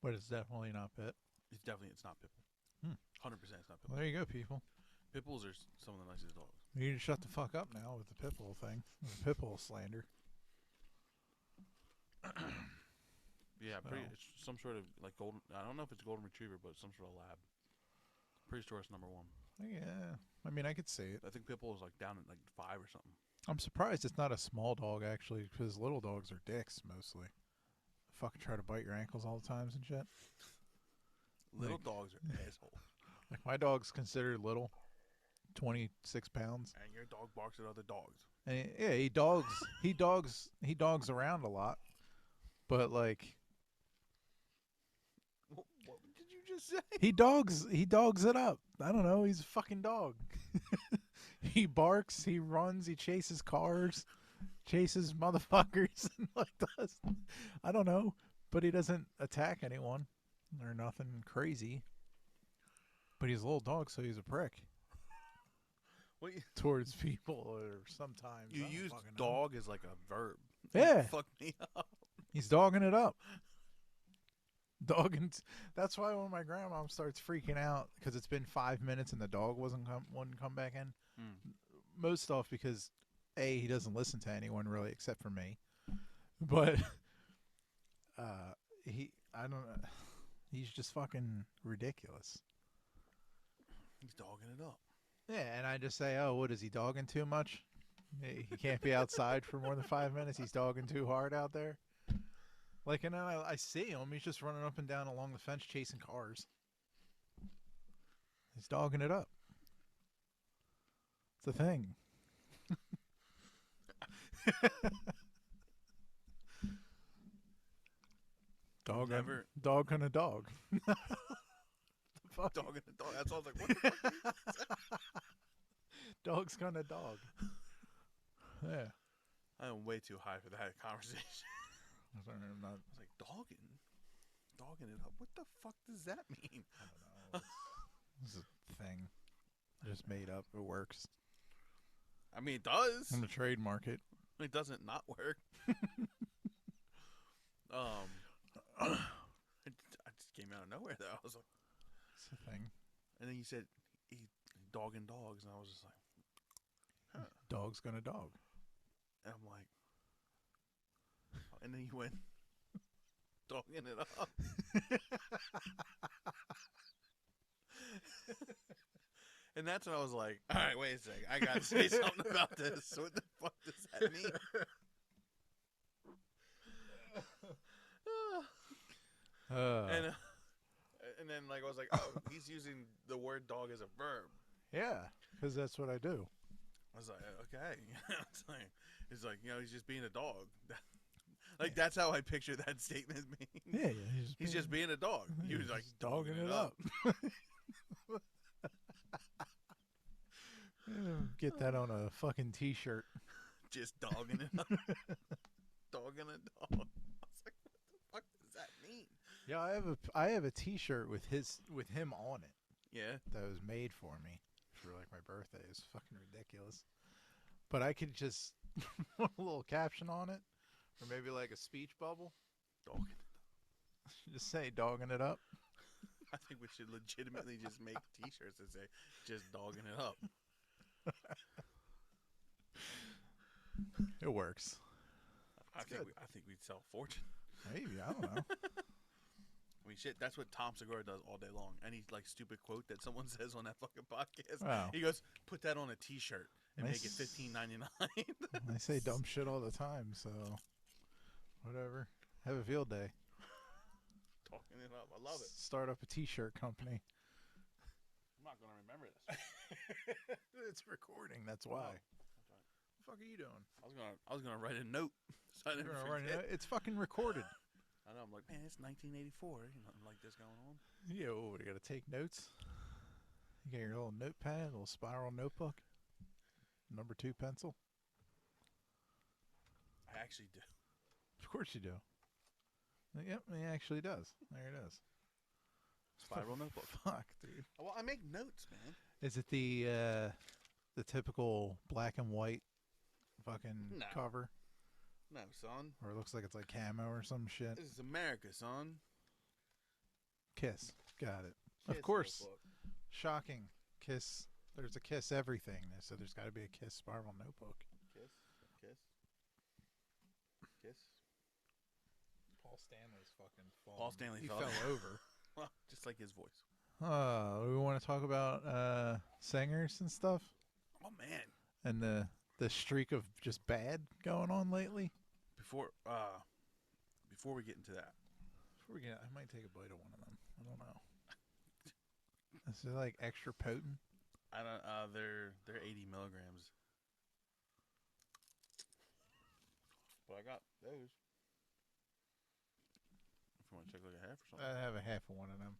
But it's definitely not pit. It's not pit bull. 100% it's not pit Well, bull. there you go, people. Pit bulls are some of the nicest dogs. You need to shut the fuck up now with the pit bull thing. The pit bull slander. Yeah, So- it's some sort of like golden. I don't know if it's a golden retriever, but some sort of lab. Pretty sure it's number one. Yeah. I mean, I could see it. I think pit bull is like down at like 5 or something. I'm surprised it's not a small dog, actually, because little dogs are dicks, mostly. Fucking try to bite your ankles all the times and shit. Little Like- dogs are assholes. Like, my dog's considered little. 26 pounds. And your dog barks at other dogs. And yeah, he dogs around a lot. But like What did you just say? he dogs it up. I don't know, he's a fucking dog. He barks, he runs, he chases cars, chases motherfuckers and like does. I don't know, but he doesn't attack anyone or nothing crazy. But he's a little dog, so he's a prick What towards people or sometimes. you I don't use fucking know. dog as like a verb. Yeah. Fuck me up. He's dogging it up. Dogging. That's why when my grandma starts freaking out because it's been 5 minutes and the dog wouldn't come back in. Most off because he doesn't listen to anyone really except for me. But I don't know. He's just fucking ridiculous. He's dogging it up. Yeah, and I just say, oh, what is he dogging too much? He can't be outside for more than 5 minutes. He's dogging too hard out there. Like, and then I see him. He's just running up and down along the fence chasing cars. He's dogging it up. It's a thing. Dog Never- dog on a dog. Dogging the dog. That's all I was like, what the fuck? Dog's gonna dog. Yeah. I am way too high for that conversation. I'm not, I was like, dogging it up. What the fuck does that mean? I don't know. It's a thing. just made up. It works. I mean, it does. I'm gonna trademark it. It doesn't not work. It just came out of nowhere though. I was like, It's a thing. and then you said dogging dogs, and I was just like, huh. Dog's gonna dog. And I'm like, and then you went dogging it up. And that's when I was like, all right, wait a second. I got to say something about this. What the fuck does that mean? And then like I was like, oh, he's using the word dog as a verb. Yeah, because that's what I do. I was like, okay. It's like, you know, he's just being a dog. Like, that's how I picture that statement being. Yeah, He's just being a dog. He was like, dogging it up. Get that on a fucking t-shirt. Just dogging it up. Dogging a dog. I was like, what the fuck does that mean? Yeah, I have a t-shirt with him on it. Yeah. That was made for me for like my birthday. It's fucking ridiculous. But I could just put a little caption on it, or maybe like a speech bubble. Dogging. Just say dogging it up. I think we should legitimately just make t-shirts that say just dogging it up. It works. I think we'd sell a fortune. Maybe, I don't know. I mean, shit, that's what Tom Segura does all day long. Any like stupid quote that someone says on that fucking podcast, Wow. he goes, "Put that on a T-shirt and Nice. make it $15.99." I say dumb shit all the time, so whatever. Have a field day. Talking it up, I love it. Start up a t-shirt company. I'm not gonna remember this. It's recording, that's why. Oh, What the fuck are you doing? I was gonna write a note so I didn't forget. It's fucking recorded. I know. I'm like, man, it's 1984. Ain't nothing like this going on. Yeah, what, you gotta take notes? You got your little notepad, little spiral notebook, number 2 pencil. I actually do. Of course you do. Yep, he actually does. There it is. Spiral notebook. Fuck, dude. Well, I make notes, man. Is it the typical black and white fucking No. cover? No, son. Or it looks like it's like camo or some shit? This is America, son. Kiss. Got it. Kiss Of course. notebook. Shocking. Kiss. There's a Kiss everything. So there's got to be a Kiss spiral notebook. Kiss. Paul Stanley's fucking falling. Paul Stanley he fell. fell over. Well, just like his voice. We want to talk about singers and stuff, Oh man. and the streak of just bad going on lately. Before we get into that, Before we get, I might take a bite of one of them. I don't know. Is it like extra potent? I don't. They're 80 milligrams. But I got those. If you want to check like a half or something. I have a half of one of them.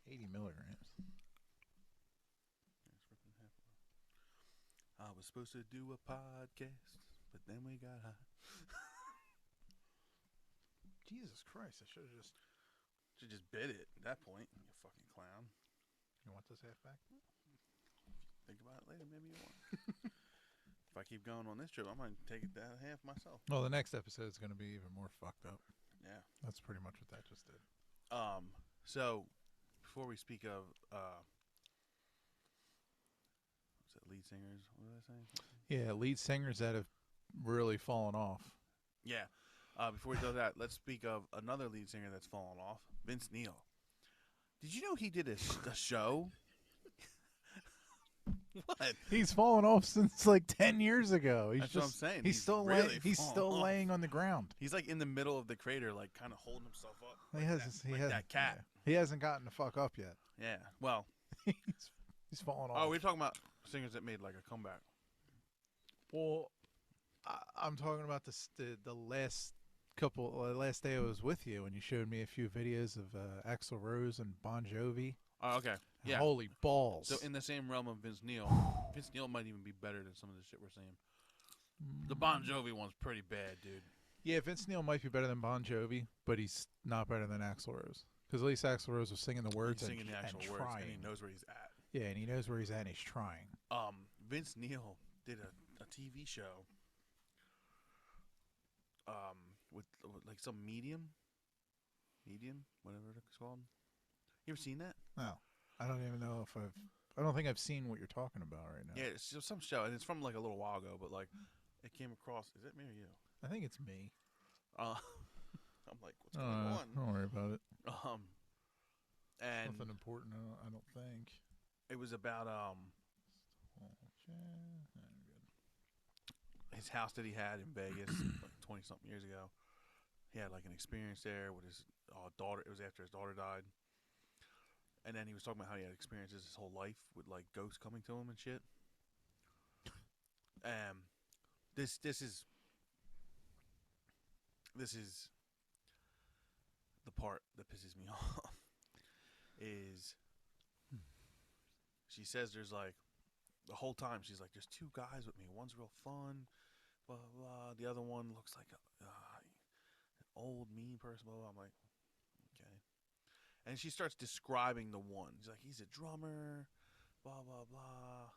80 milligrams. I was supposed to do a podcast, but then we got high. Jesus Christ! I should have just. Should just bid it at that point. You fucking clown. You want this half back? Think about it later. Maybe you want. If I keep going on this trip, I might take it that half myself. Well, the next episode is going to be even more fucked up. Yeah. That's pretty much what that just did. So before we speak of what's it, lead singers? What did I say? Yeah, lead singers that have really fallen off. Yeah. Before we do that, let's speak of another lead singer that's fallen off, Vince Neil. Did you know he did a show? What? He's fallen off since like 10 years ago. He's That's just, what I'm saying. He's still really he's fallen still off. laying on the ground. He's like in the middle of the crater, like kind of holding himself up. He Like hasn't. that, He like hasn't. that cat. Yeah. He hasn't gotten the fuck up yet. Yeah. Well. He's fallen off. Oh, we're talking about singers that made like a comeback. Well, I'm talking about the last last day I was with you, and you showed me a few videos of Axl Rose and Bon Jovi. Oh, okay. And Yeah. Holy balls! So in the same realm of Vince Neil might even be better than some of the shit we're saying. The Bon Jovi one's pretty bad, dude. Yeah, Vince Neil might be better than Bon Jovi, but he's not better than Axl Rose. Because at least Axl Rose was singing the words He's singing and, the actual and words, trying. and he knows where he's at. Yeah, and he knows where he's at and he's trying. Vince Neil did a TV show with like some medium, whatever it's called. You ever seen that? No. I don't even know if I don't think I've seen what you're talking about right now. Yeah, it's just some show, and it's from like a little while ago, but like it came across. Is it me or you? I think it's me. I'm like, what's going on? Don't worry about it. And Nothing important, I don't think. it was about his house that he had in Vegas like 20-something years ago. He had like an experience there with his daughter. It was after his daughter died. And then he was talking about how he had experiences his whole life with like ghosts coming to him and shit. This is the part that pisses me off. Is she says there's like the whole time she's like there's two guys with me. One's real fun, blah blah blah. The other one looks like an old mean person. Blah blah. I'm like, okay. And she starts describing the one. She's like, he's a drummer, blah blah blah,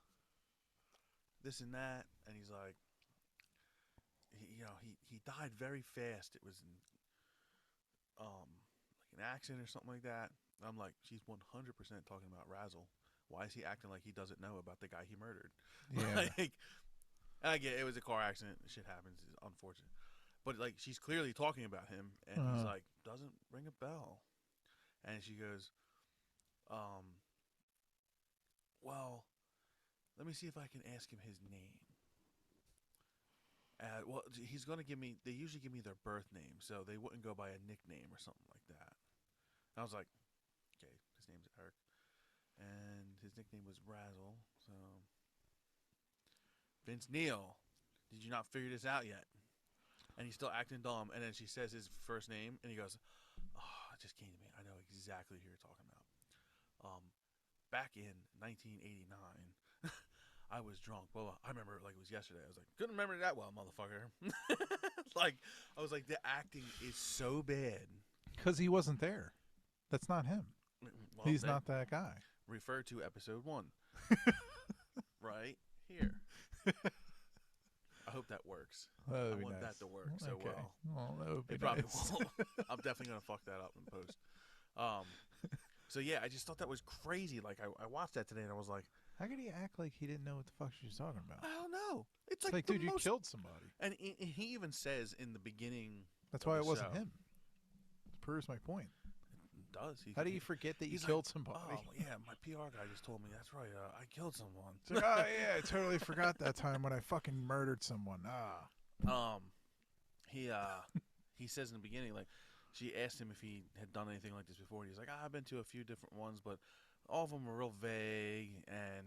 this and that. And he's like, he died very fast. It was in like an accident or something like that. I'm like, she's 100% talking about Razzle. Why is he acting like he doesn't know about the guy he murdered? Yeah. Like, I get it was a car accident. Shit happens. It's unfortunate. But like, she's clearly talking about him, and he's like, doesn't ring a bell. And she goes, well, let me see if I can ask him his name. Well, he's going to give me, they usually give me their birth name, so they wouldn't go by a nickname or something like that. And I was like, okay, his name's Eric. And his nickname was Razzle, so. Vince Neil, did you not figure this out yet? And he's still acting dumb, and then she says his first name, and he goes, oh, it just came to me. I know exactly who you're talking about. Back in 1989, I was drunk. Well, I remember it like it was yesterday. I was like, couldn't remember it that well, motherfucker. Like, I was like, the acting is so bad. Because he wasn't there. That's not him. Well, He's not that guy. Refer to episode 1. Right here. I hope that works. I want that to work so well. Well, that would be It probably nice. won't. I'm definitely going to fuck that up in post. So, yeah, I just thought that was crazy. Like, I watched that today, and I was like, How could he act like he didn't know what the fuck she was talking about? I don't know. It's It's like, like, the dude, most... you killed somebody. And he even says in the beginning... That's why of it the wasn't show, him. It proves my point. It does. How do you forget that you he's killed like, somebody? Oh, yeah, my PR guy just told me. That's right. I killed someone. It's like, oh, yeah, I totally forgot that time when I fucking murdered someone. He says in the beginning, like, she asked him if he had done anything like this before. And he's like, I've been to a few different ones, but all of them were real vague and,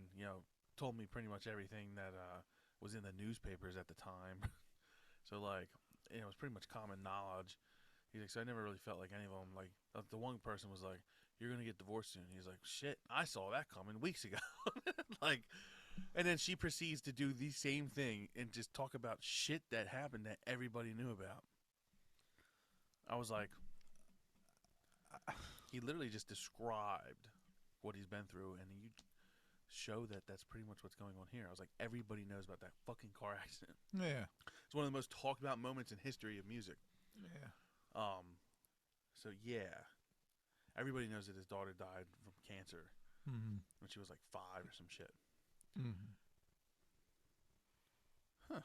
told me pretty much everything that was in the newspapers at the time. So, like, it was pretty much common knowledge. He's like, so I never really felt like any of them. Like, the one person was like, you're going to get divorced soon. He's like, shit, I saw that coming weeks ago. Like, and then she proceeds to do the same thing and just talk about shit that happened that everybody knew about. I was like, he literally just described what he's been through, and you show that that's pretty much what's going on here. I was like, everybody knows about that fucking car accident. Yeah. It's one of the most talked about moments in history of music. Yeah. So yeah, everybody knows that his daughter died from cancer when she was like 5 or some shit. Huh.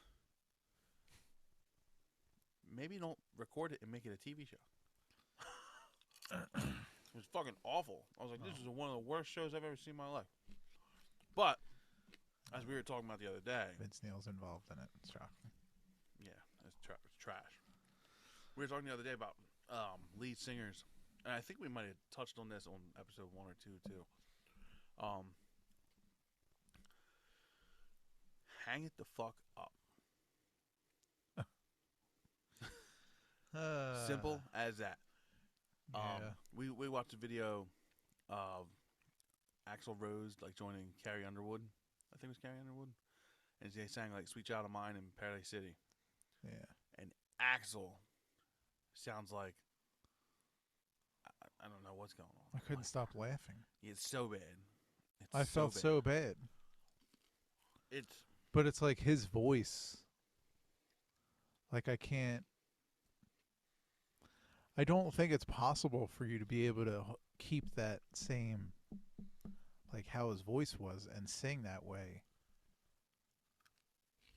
Maybe don't record it and make it a TV show. It was fucking awful. I was like, this is one of the worst shows I've ever seen in my life. But as we were talking about the other day, Vince Neil's involved in it. It's shocking. yeah, it's trash. We were talking the other day about lead singers, and I think we might have touched on this on episode 1 or 2 too. Hang it the fuck up. Simple as that. Yeah. We watched a video of Axl Rose like joining Carrie Underwood. I think it was Carrie Underwood, and they sang like "Sweet Child of Mine" in Paradise City. Yeah. And Axl sounds like I don't know what's going on? I couldn't stop laughing. It's so bad. It's I felt so bad. It's But it's like his voice. Like I can't. I don't think it's possible for you to be able to keep that same, like how his voice was, and sing that way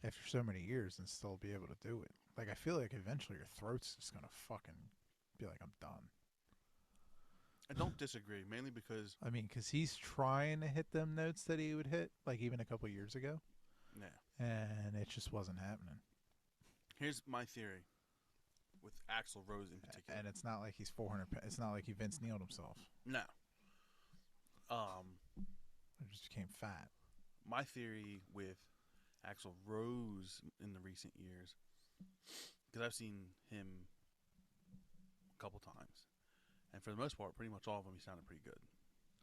after so many years and still be able to do it. Like I feel like eventually your throat's just gonna fucking be like, I'm done. I don't disagree, mainly because I mean, because he's trying to hit them notes that he would hit, like even a couple years ago, yeah. and it just wasn't happening. Here's my theory with Axl Rose in particular. And it's not like he's 400. It's not like he Vince Neil'd himself. No. It just became fat. My theory with Axl Rose in the recent years, because I've seen him a couple times, and for the most part, pretty much all of them, he sounded pretty good.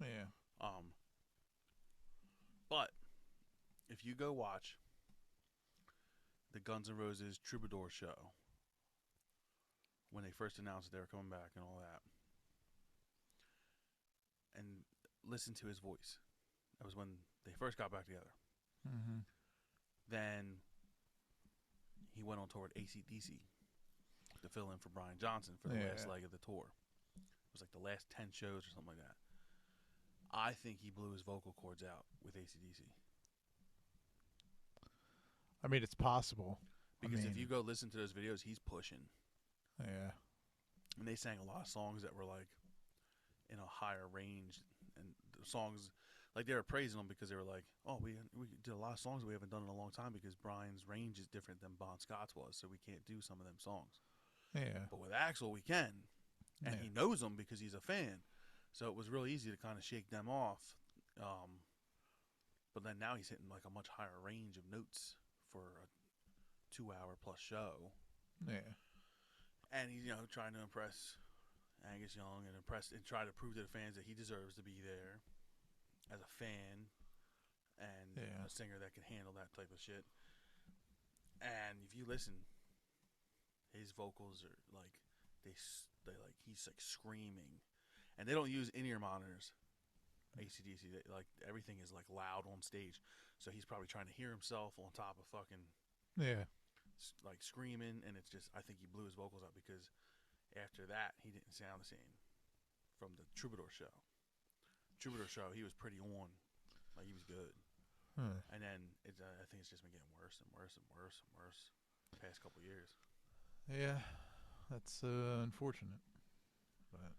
Yeah. But if you go watch the Guns N' Roses Troubadour show, when they first announced they were coming back and all that, and listen to his voice, that was when they first got back together. Mm-hmm. Then he went on tour with AC/DC to fill in for Brian Johnson for the last leg of the tour. It was like the last 10 shows or something like that. I think he blew his vocal cords out with AC/DC. I mean, it's possible. Because if you go listen to those videos, he's pushing. Yeah. And they sang a lot of songs that were like in a higher range. And the songs, like they were praising him because they were like, oh, we did a lot of songs we haven't done in a long time because Brian's range is different than Bon Scott's was. So we can't do some of them songs. Yeah. But with Axl, we can. And he knows them because he's a fan. So it was real easy to kind of shake them off. But then now he's hitting like a much higher range of notes for a 2-hour plus show. Yeah. And he's, trying to impress Angus Young and try to prove to the fans that he deserves to be there as a fan and a singer that can handle that type of shit. And if you listen, his vocals are like he's like screaming, and they don't use in-ear monitors. AC/DC, everything is like loud on stage, so he's probably trying to hear himself on top of fucking like screaming, and it's just I think he blew his vocals out because after that he didn't sound the same from the Troubadour show. Troubadour show, he was pretty on, like he was good, and then I think it's just been getting worse and worse and worse and worse the past couple years. Yeah, that's unfortunate, but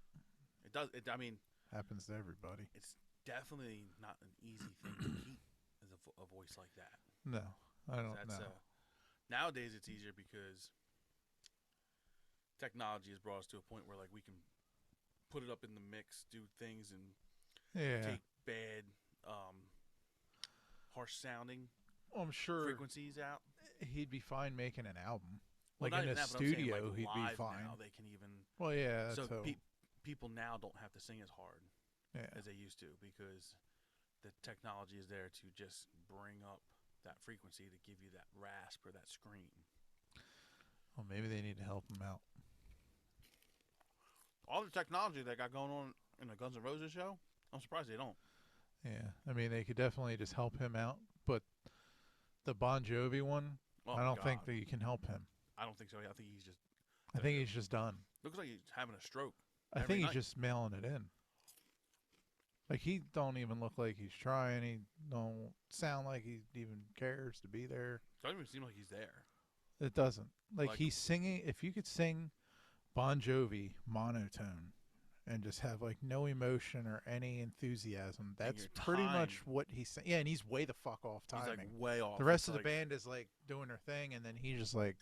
it does. I mean, happens to everybody. It's definitely not an easy thing to keep as a voice like that. No, I don't know. Nowadays, it's easier because technology has brought us to a point where like we can put it up in the mix, do things, and take bad, harsh sounding. I'm sure frequencies out. He'd be fine making an album. Well, like in a studio, saying, like, he'd be fine. Now they can even. Well, yeah. So people now don't have to sing as hard as they used to because the technology is there to just bring up that frequency to give you that rasp or that scream. Well, maybe they need to help him out. All the technology they got going on in the Guns N' Roses show, I'm surprised they don't. Yeah, I mean they could definitely just help him out, but the Bon Jovi one, I don't think that you can help him. I don't think so. I think he's just. I think he's just done. Looks like he's having a stroke. I think he's just mailing it in. Like he don't even look like he's trying. He don't sound like he even cares to be there. Doesn't even seem like he's there. It doesn't. Like he's singing. If you could sing Bon Jovi monotone and just have like no emotion or any enthusiasm, that's pretty much what he's saying. Yeah, and he's way the fuck off timing. He's like way off. The rest of the band is like doing their thing, and then he's just like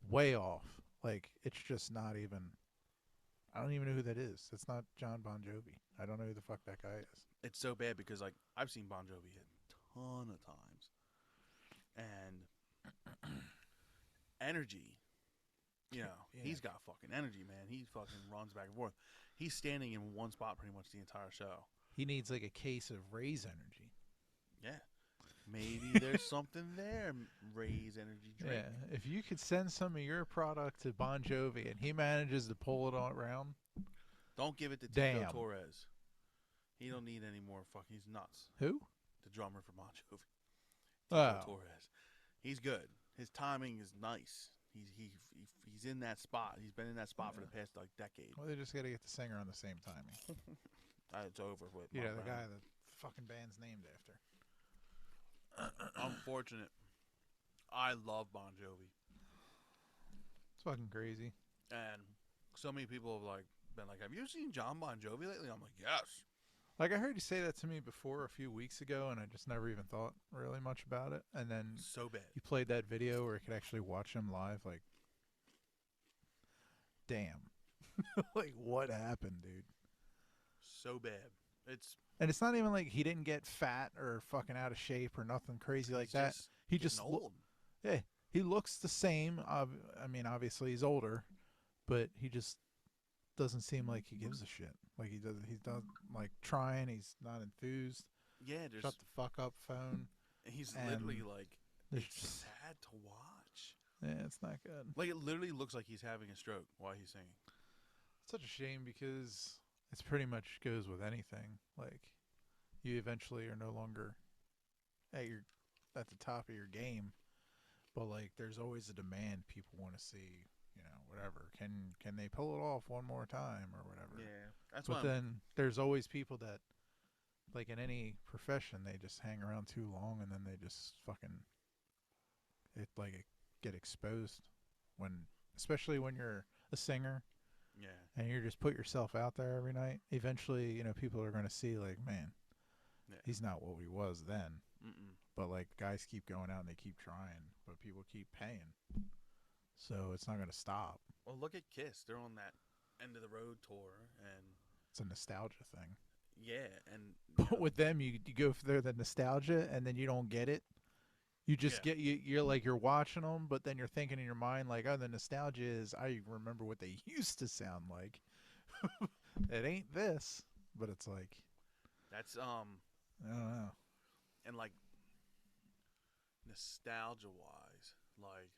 way off. Like it's just not even. I don't even know who that is. It's not John Bon Jovi. I don't know who the fuck that guy is. It's so bad because like I've seen Bon Jovi a ton of times, and energy. He's got fucking energy, man. He fucking runs back and forth. He's standing in one spot pretty much the entire show. He needs like a case of Ray's energy. Yeah. Maybe there's something there, Ray's energy drink. Yeah, if you could send some of your product to Bon Jovi and he manages to pull it all around, Don't give it to Tito Damn. Torres. He don't need any more fucking. He's nuts. Who? The drummer for Bon Jovi, Tito Oh. Torres. He's good. His timing is nice. He's in that spot. He's been in that spot for the past like decade. Well, they just got to get the singer on the same timing. It's over with. Yeah, Mark the Brown. guy that the fucking band's named after. Unfortunate. I love Bon Jovi, It's fucking crazy. and so many people have like been like, "Have you seen John Bon Jovi lately?" I'm like, "Yes." Like, I heard you say that to me before a few weeks ago, and I just never even thought really much about it. And then So bad. you played that video where you could actually watch him live. Like, damn. Like, what happened, dude? So bad. It's And it's not even like he didn't get fat or fucking out of shape or nothing crazy like he's that. just He getting just old. yeah, he looks the same. I mean, obviously he's older, but he just doesn't seem like he gives a shit. Like he's not like trying. He's not enthused. Yeah, there's Shut the fuck up, phone. he's and literally like There's it's just, sad to watch. yeah, it's not good. Like it literally looks like he's having a stroke while he's singing. It's such a shame because it's pretty much goes with anything. Like you eventually are no longer at the top of your game, but like there's always a demand. People want to see, whatever. Can they pull it off one more time or whatever? Yeah, that's But why. then there's always people that, like in any profession, they just hang around too long and then they just fucking get exposed especially when you're a singer Yeah, and you just put yourself out there every night. Eventually, people are going to see like, man, yeah. he's not what he was then. Mm-mm. But like guys keep going out and they keep trying, but people keep paying, so it's not going to stop. Well, look at Kiss. They're on that end of the road tour, and It's a nostalgia thing. yeah, and But with them, you go for the nostalgia, and then you don't get it. You just Yeah. you're watching them, but then you're thinking in your mind like, oh, the nostalgia is I remember what they used to sound like. It ain't this, but it's like that's I don't know. and like nostalgia wise, like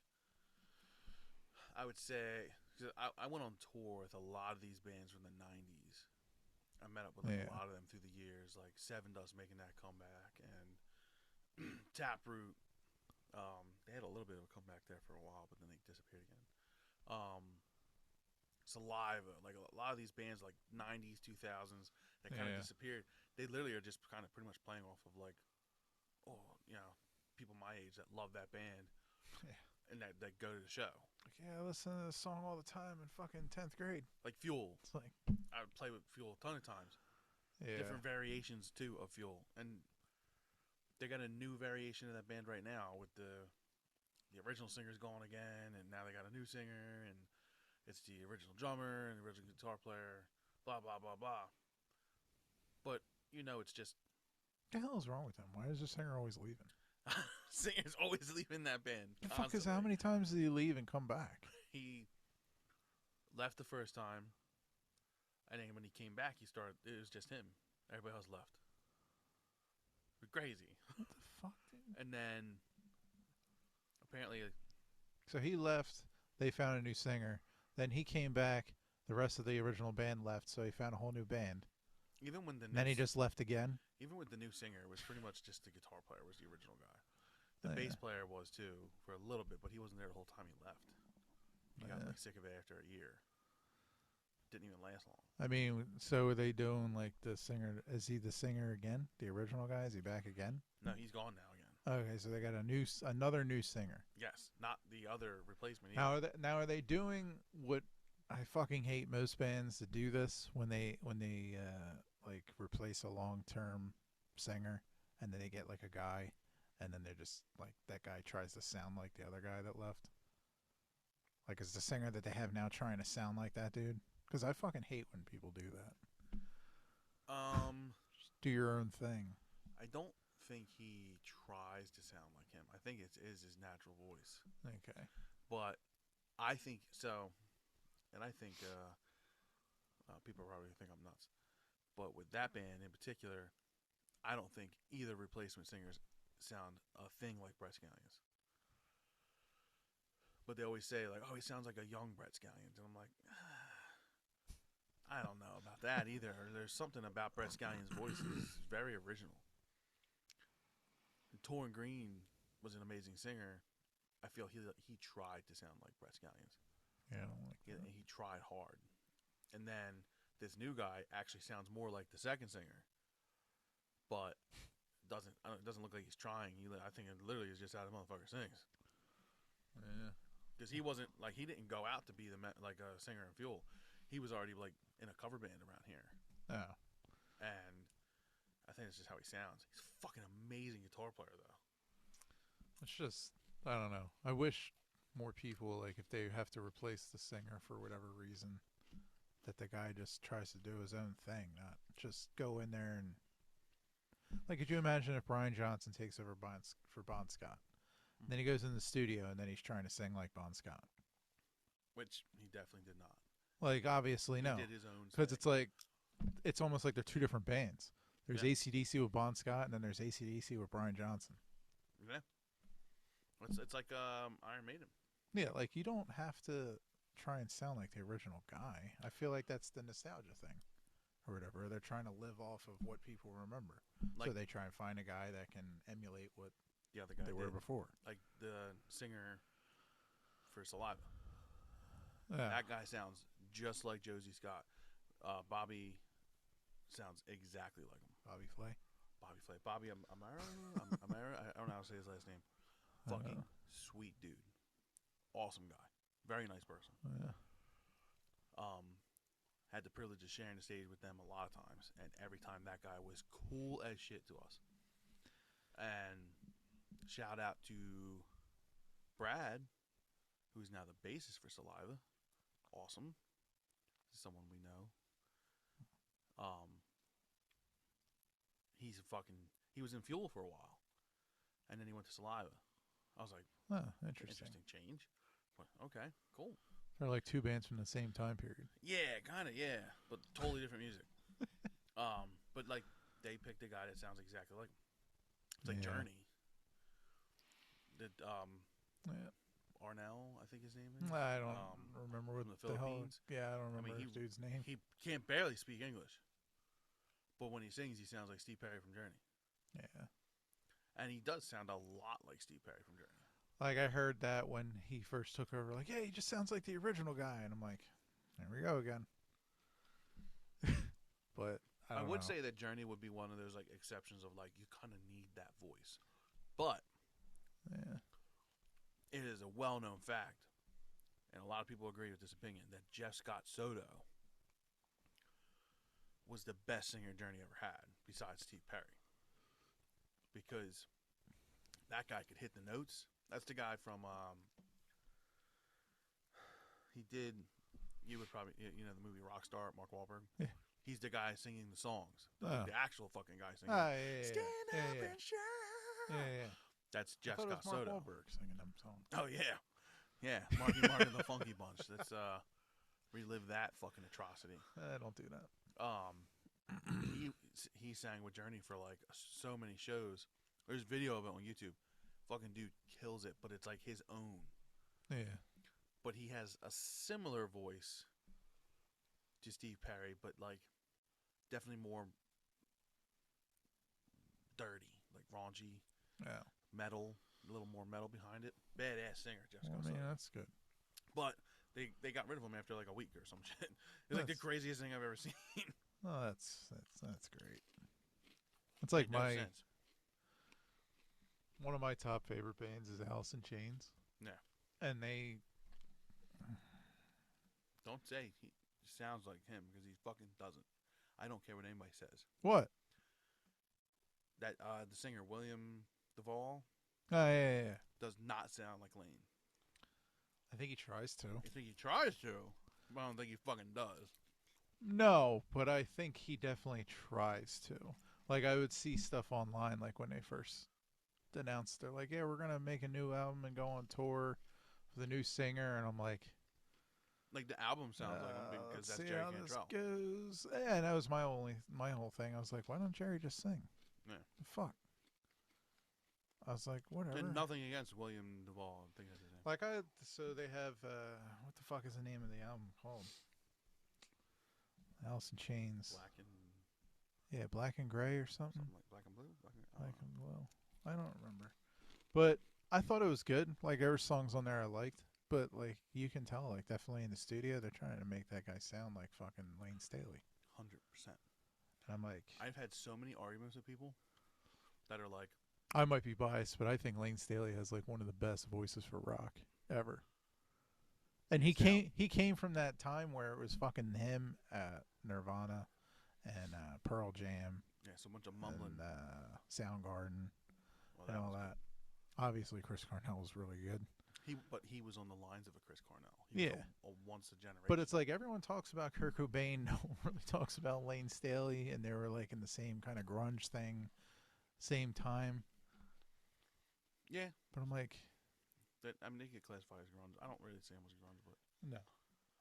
I would say 'cause I went on tour with a lot of these bands from the '90s. I met up with like, Yeah. a lot of them through the years, like Seven Dust making that comeback and Taproot. They had a little bit of a comeback there for a while, but then they disappeared again. Saliva, like a lot of these bands, like '90s, 2000s, that kind of Yeah. disappeared. They literally are just kind of pretty much playing off of like, people my age that love that band, Yeah. and that go to the show. Like, yeah, I listen to this song all the time in fucking 10th grade. Like Fuel, It's like, I would play with Fuel a ton of times. yeah. Different variations too of Fuel, and they got a new variation of that band right now with the original singer's gone again, and now they got a new singer, and it's the original drummer and the original guitar player, blah blah blah blah. But it's just What the hell is wrong with him? Why is the singer always leaving? singer's always leaving that band. The fuck is constantly. how many times did he leave and come back? He left the first time, and then when he came back, it was just him. Everybody else left. Crazy. What the fuck, dude? And then apparently, So he left. They found a new singer. Then he came back. The rest of the original band left, so he found a whole new band. even when the And then he just left again. even with the new singer, it was pretty much just the guitar player was the original guy. The Yeah. bass player was too for a little bit, but he wasn't there the whole time he left. He got Yeah. like sick of it after a year. Didn't even last long. I mean, so are they doing like the singer? Is he the singer again? The original guy? Is he back again? No, he's gone now again. Okay, so they got another new singer. Yes, not the other replacement. Now Either. are they doing what I fucking hate most bands to do this when they like replace a long-term singer and then they get like a guy and then they're just like that guy tries to sound like the other guy that left. Like is the singer that they have now trying to sound like that dude? Because I fucking hate when people do that. Just do your own thing. I don't think he tries to sound like him. I think it is his natural voice. Okay. But I think so, and I think people probably think I'm nuts. But with that band in particular, I don't think either replacement singers sound a thing like Brett Scallions. But they always say like, "Oh, he sounds like a young Brett Scallions," and I'm like, I don't know about that either. There's something about Brett Scallion's voice is very original. And Torrin Green was an amazing singer. I feel he tried to sound like Brett Scallion's. Yeah, I don't like that. He tried hard. And then this new guy actually sounds more like the second singer, but doesn't look like he's trying. I think it literally is just how the motherfucker sings. Yeah. Because he wasn't like he didn't go out to be like a singer in Fuel. He was already like in a cover band around here. Oh. And I think it's just how he sounds. He's a fucking amazing guitar player though. It's just, I don't know. I wish more people, like, if they have to replace the singer for whatever reason, that the guy just tries to do his own thing, not just go in there and, like, could you imagine if Brian Johnson takes over for Bon Scott? And then he goes in the studio and then he's trying to sing like Bon Scott. Which he definitely did not. Like, obviously, no. He did his own Because thing. it's like, it's almost like they're two different bands. There's Yeah. AC/DC with Bon Scott, and then there's AC/DC with Brian Johnson. Yeah. It's like Iron Maiden. Yeah, like, you don't have to try and sound like the original guy. I feel like that's the nostalgia thing. Or whatever. They're trying to live off of what people remember. Like So they try and find a guy that can emulate what the other guy they were did. before. Like the singer for Saliva. Yeah. That guy sounds just like Josie Scott. Bobby sounds exactly like him. Bobby Flay. Bobby Flay. Bobby Amaro? Amaro? I don't know how to say his last name. I don't Fucking know. sweet dude. Awesome guy. Very nice person. Yeah. Had the privilege of sharing the stage with them a lot of times, and every time that guy was cool as shit to us. And shout out to Brad, who's now the bassist for Saliva. Awesome. This is someone we know. He was in Fuel for a while, and then he went to Saliva. I was like, Oh, interesting. interesting change. But, okay, cool. They're like two bands from the same time period. Yeah, kind of, yeah, but totally different music. But like they picked a guy that sounds exactly like him. It's like Yeah. Journey. Did Yeah. Arnell, I think his name is. I don't remember what from the the hell. Philippines. Yeah, I don't I remember mean, his dude's name. He can't barely speak English, but when he sings, he sounds like Steve Perry from Journey, Yeah. and he does sound a lot like Steve Perry from Journey. Like, I heard that when he first took over, like, yeah, he just sounds like the original guy. And I'm like, there we go again. But I don't would know. say that Journey would be one of those like exceptions of like you kind of need that voice, but Yeah. it is a well-known fact, and a lot of people agree with this opinion, that Jeff Scott Soto was the best singer Journey ever had, besides Steve Perry, because that guy could hit the notes. That's the guy from he did, you would probably, you know, the movie Rockstar, Mark Wahlberg. Yeah. He's the guy singing the songs, Oh. the actual fucking guy singing. Ah, yeah, yeah, Stand yeah. up Yeah, and shine. yeah. That's I Jeff thought it Scott was Mark Soto. Wahlberg singing them songs. Oh yeah, Marky Mark and the Funky Bunch. Let's relive that fucking atrocity. Don't do that. He sang with Journey for like so many shows. There's video of it on YouTube. Fucking dude kills it, but it's like his own. Yeah. But he has a similar voice to Steve Perry, but like definitely more dirty, like raunchy, Yeah. metal, a little more metal behind it. Badass singer, Jeff Well, Scott I mean, Soto. that's good. But they got rid of him after like a week or some shit. It's like the That's- craziest thing I've ever seen. Oh, that's great. It's like Made no sense. one of my top favorite bands is Alice in Chains. Yeah. And they, Don't say he sounds like him, because he fucking doesn't. I don't care what anybody says. what? That the singer William Duvall Oh, yeah. does not sound like Lane. I think he tries to. I think he tries to, but I don't think he fucking does. No, but I think he definitely tries to. Like, I would see stuff online, like when they first announced, they're like, yeah, we're going to make a new album and go on tour with a new singer. And I'm like, Like the album sounds like him because let's that's see Jerry how this Cantrell. goes. Yeah, and that was my whole thing. I was like, why don't Jerry just sing? Yeah. The fuck? I was like, whatever. And nothing against William Duvall. I think that's his name. Like, so they have, what the fuck is the name of the album called? The Alice in Chains. Black and Yeah, Black and Gray or something. something like Black and Blue. Black and Blue. I don't remember. But I thought it was good. Like, there were songs on there I liked. But, like, you can tell, like, definitely in the studio, they're trying to make that guy sound like fucking Lane Staley. 100%. And I'm like... I've had so many arguments with people that are like... I might be biased, but I think Lane Staley has, like, one of the best voices for rock ever. And he came from that time where it was fucking him, Nirvana, and Pearl Jam. Yeah, so a bunch of mumbling. And Soundgarden, Well, and all was that. Obviously, Chris Cornell was really good. But he was on the lines of a Chris Cornell. He was Yeah. a once a generation. But it's like everyone talks about Kurt Cobain. No one really talks about Lane Staley, and they were like in the same kind of grunge thing, same time. Yeah. But I'm like... I mean, they get classified as grunge. I don't really say him as grunge, but... No.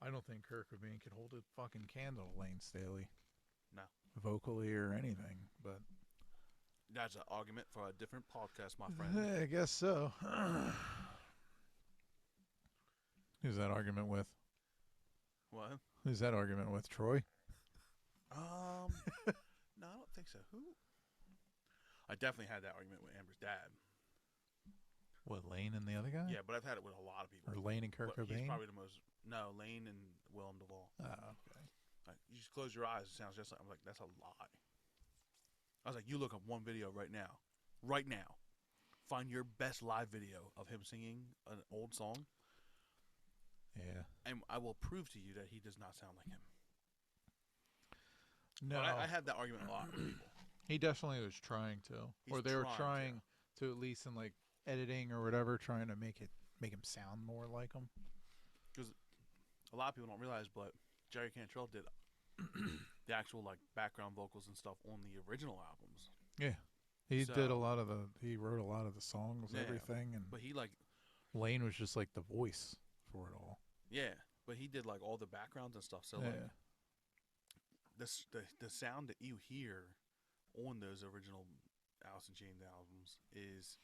I don't think Kurt Cobain could hold a fucking candle to Lane Staley. No. Vocally or anything, but... That's an argument for a different podcast, my friend. I guess so. Who's that argument with? What? Who's that argument with? Troy? No, I don't think so. Who? I definitely had that argument with Amber's dad. What, Lane and the other guy? Yeah, but I've had it with a lot of people. Or Lane and Kurt But Cobain? He's probably the most... No, Lane and Willem Duvall. Oh, okay. Like, you just close your eyes. It sounds just like... I'm like, that's a lie. I was like, you look up one video right now. Right now. Find your best live video of him singing an old song. Yeah. And I will prove to you that he does not sound like him. No. But I had that argument a lot with people. He definitely was trying to. He's Or they were trying trying to at least in like editing or whatever, trying to make him sound more like him. Because a lot of people don't realize, but Jerry Cantrell did the actual like background vocals and stuff on the original albums. Yeah. He So- did a lot of he wrote a lot of the songs, Yeah, everything, and But he like... Lane was just like the voice for it all. Yeah, but he did like all the backgrounds and stuff. So Yeah. like the sound that you hear on those original Alice in Chains albums is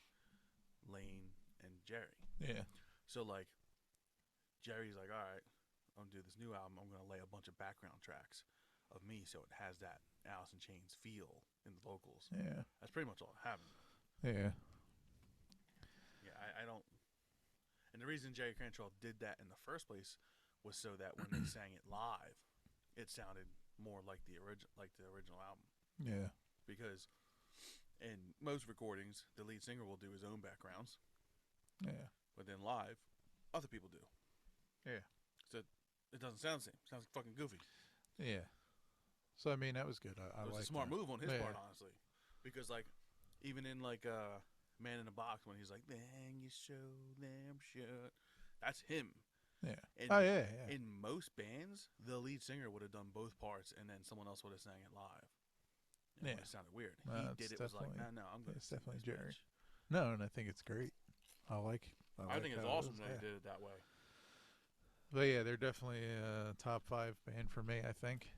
Lane and Jerry. Yeah. So like Jerry's like, all right, I'm gonna do this new album. I'm gonna lay a bunch of background tracks of me, so it has that Alice in Chains feel in the vocals. Yeah. That's pretty much all it happened. Yeah. Yeah, I don't. And the reason Jerry Cantrell did that in the first place was so that when they sang it live, it sounded more like the original album. Yeah. Because in most recordings, the lead singer will do his own backgrounds, Yeah. but then live, other people do. Yeah. So it doesn't sound the same. It sounds fucking goofy. Yeah. So I mean, that was good. I It was like a smart move on his Yeah. part, honestly, because like even in like Man in the Box when he's like, "Then you show them shit," that's him. Yeah. And Oh yeah. Yeah. in most bands, the lead singer would have done both parts, and then someone else would have sang it live. And it Yeah. would have sounded weird. No, He it's did it was like, definitely- no, I'm going to. it's definitely Jerry. No, and I think it's great. I like I think it's how it awesome is, that yeah. he did it that way. But yeah, they're definitely a top 5 band for me, I think.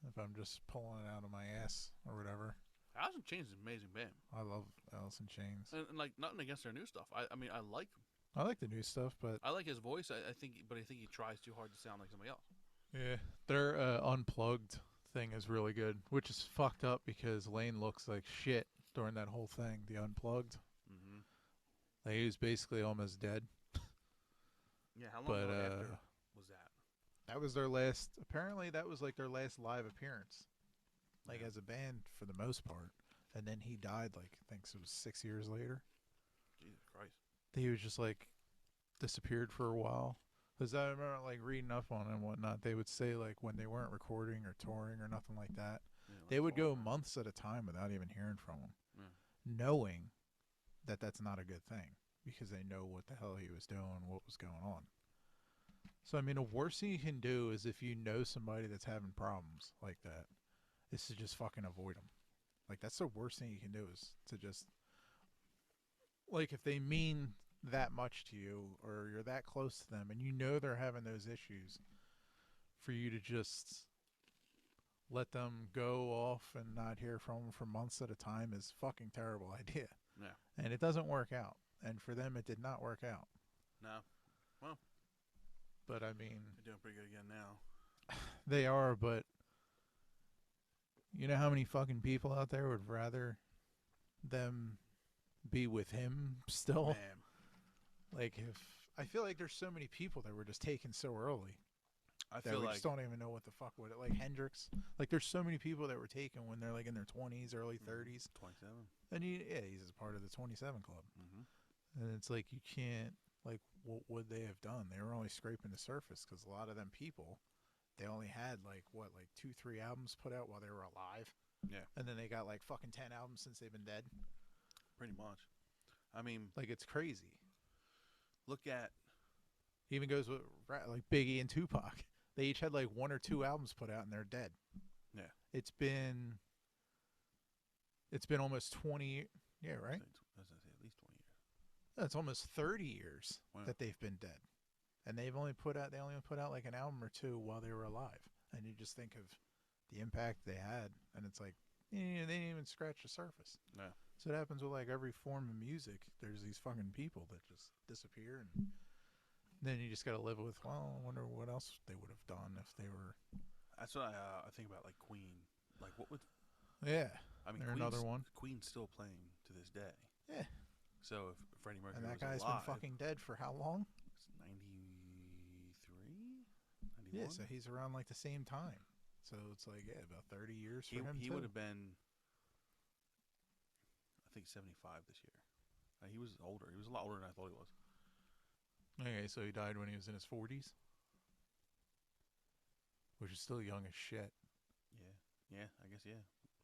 If I'm just pulling it out of my ass or whatever. Alice in Chains is an amazing band, I love Alice in Chains. and like nothing against their new stuff. I mean, I like the new stuff, but his voice. I think he tries too hard to sound like somebody else. yeah, their unplugged thing is really good, which is fucked up because Lane looks like shit during that whole thing. The unplugged, Mm-hmm. like, he was basically almost dead. Yeah, how long But after was that? that was their last. Apparently, that was like their last live appearance, like Yeah. as a band for the most part. And then he died, like, I think it was 6 years later. Jesus Christ. He was just like disappeared for a while. Because I remember like reading up on it and whatnot, they would say like when they weren't recording or touring or nothing like that, Yeah, like they would go fall. months at a time without even hearing from him, Yeah. knowing that that's not a good thing because they know what the hell he was doing, what was going on. So I mean, the worst thing you can do is if you know somebody that's having problems like that, is to just fucking avoid them. Like, that's the worst thing you can do is to just, like, if they mean that much to you or you're that close to them and you know they're having those issues, for you to just let them go off and not hear from them for months at a time is a fucking terrible idea. Yeah. And it doesn't work out. And for them, it did not work out. No. But I mean, They're doing pretty good again now. they are, but You know how many fucking people out there would rather them be with him still? Man, Like, if I feel like there's so many people that were just taken so early I that feel we like just don't even know what the fuck would it. Like Hendrix, like there's so many people that were taken when they're like in their 20s, early 30s, 27. and he's a part of the 27 club, Mm-hmm. and it's like you can't like what would they have done? They were only scraping the surface because a lot of them people, they only had like what like 2-3 albums put out while they were alive, Yeah, and then they got like fucking 10 albums since they've been dead. pretty much. I mean, Like it's crazy. look at Even goes with like Biggie and Tupac. They each had like 1 or 2 albums put out and they're dead. Yeah. It's been almost 20. Yeah, right. As I say, at least 20 years. That's almost 30 years Wow. that they've been dead, and they only put out like an album or 2 while they were alive. And you just think of the impact they had, and it's like they didn't even scratch the surface. Yeah. So it happens with like every form of music. There's these fucking people that just disappear, and then you just got to live with. Well, I wonder what else they would have done if they were. That's what I think about, like Queen. Like, what would? Yeah, I mean, they're another one. Queen's still playing to this day. Yeah, So if Freddie Mercury and that was guy's alive, been fucking dead for how long? it's 93, 91. Yeah, so he's around like the same time. So it's like about 30 years for him. He too. would have been, I think, 75 this year. He was older. He was a lot older than I thought he was. Okay, so he died when he was in his 40s, which is still young as shit. Yeah, I guess, yeah.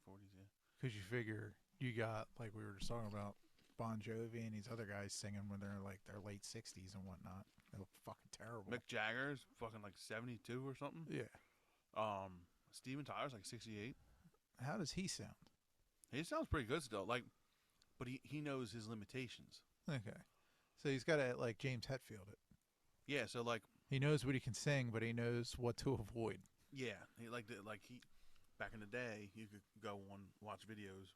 40s, yeah. Because you figure you got, like we were just talking about, Bon Jovi and these other guys singing when they're like their late 60s and whatnot. They look fucking terrible. Mick Jagger's fucking like 72 or something. Yeah. Steven Tyler's like 68. How does he sound? He sounds pretty good still. Like, but he knows his limitations. Okay. So he's got to, like, James Hetfield it. Yeah, so like, He knows what he can sing, but he knows what to avoid. yeah, he back in the day, you could go watch videos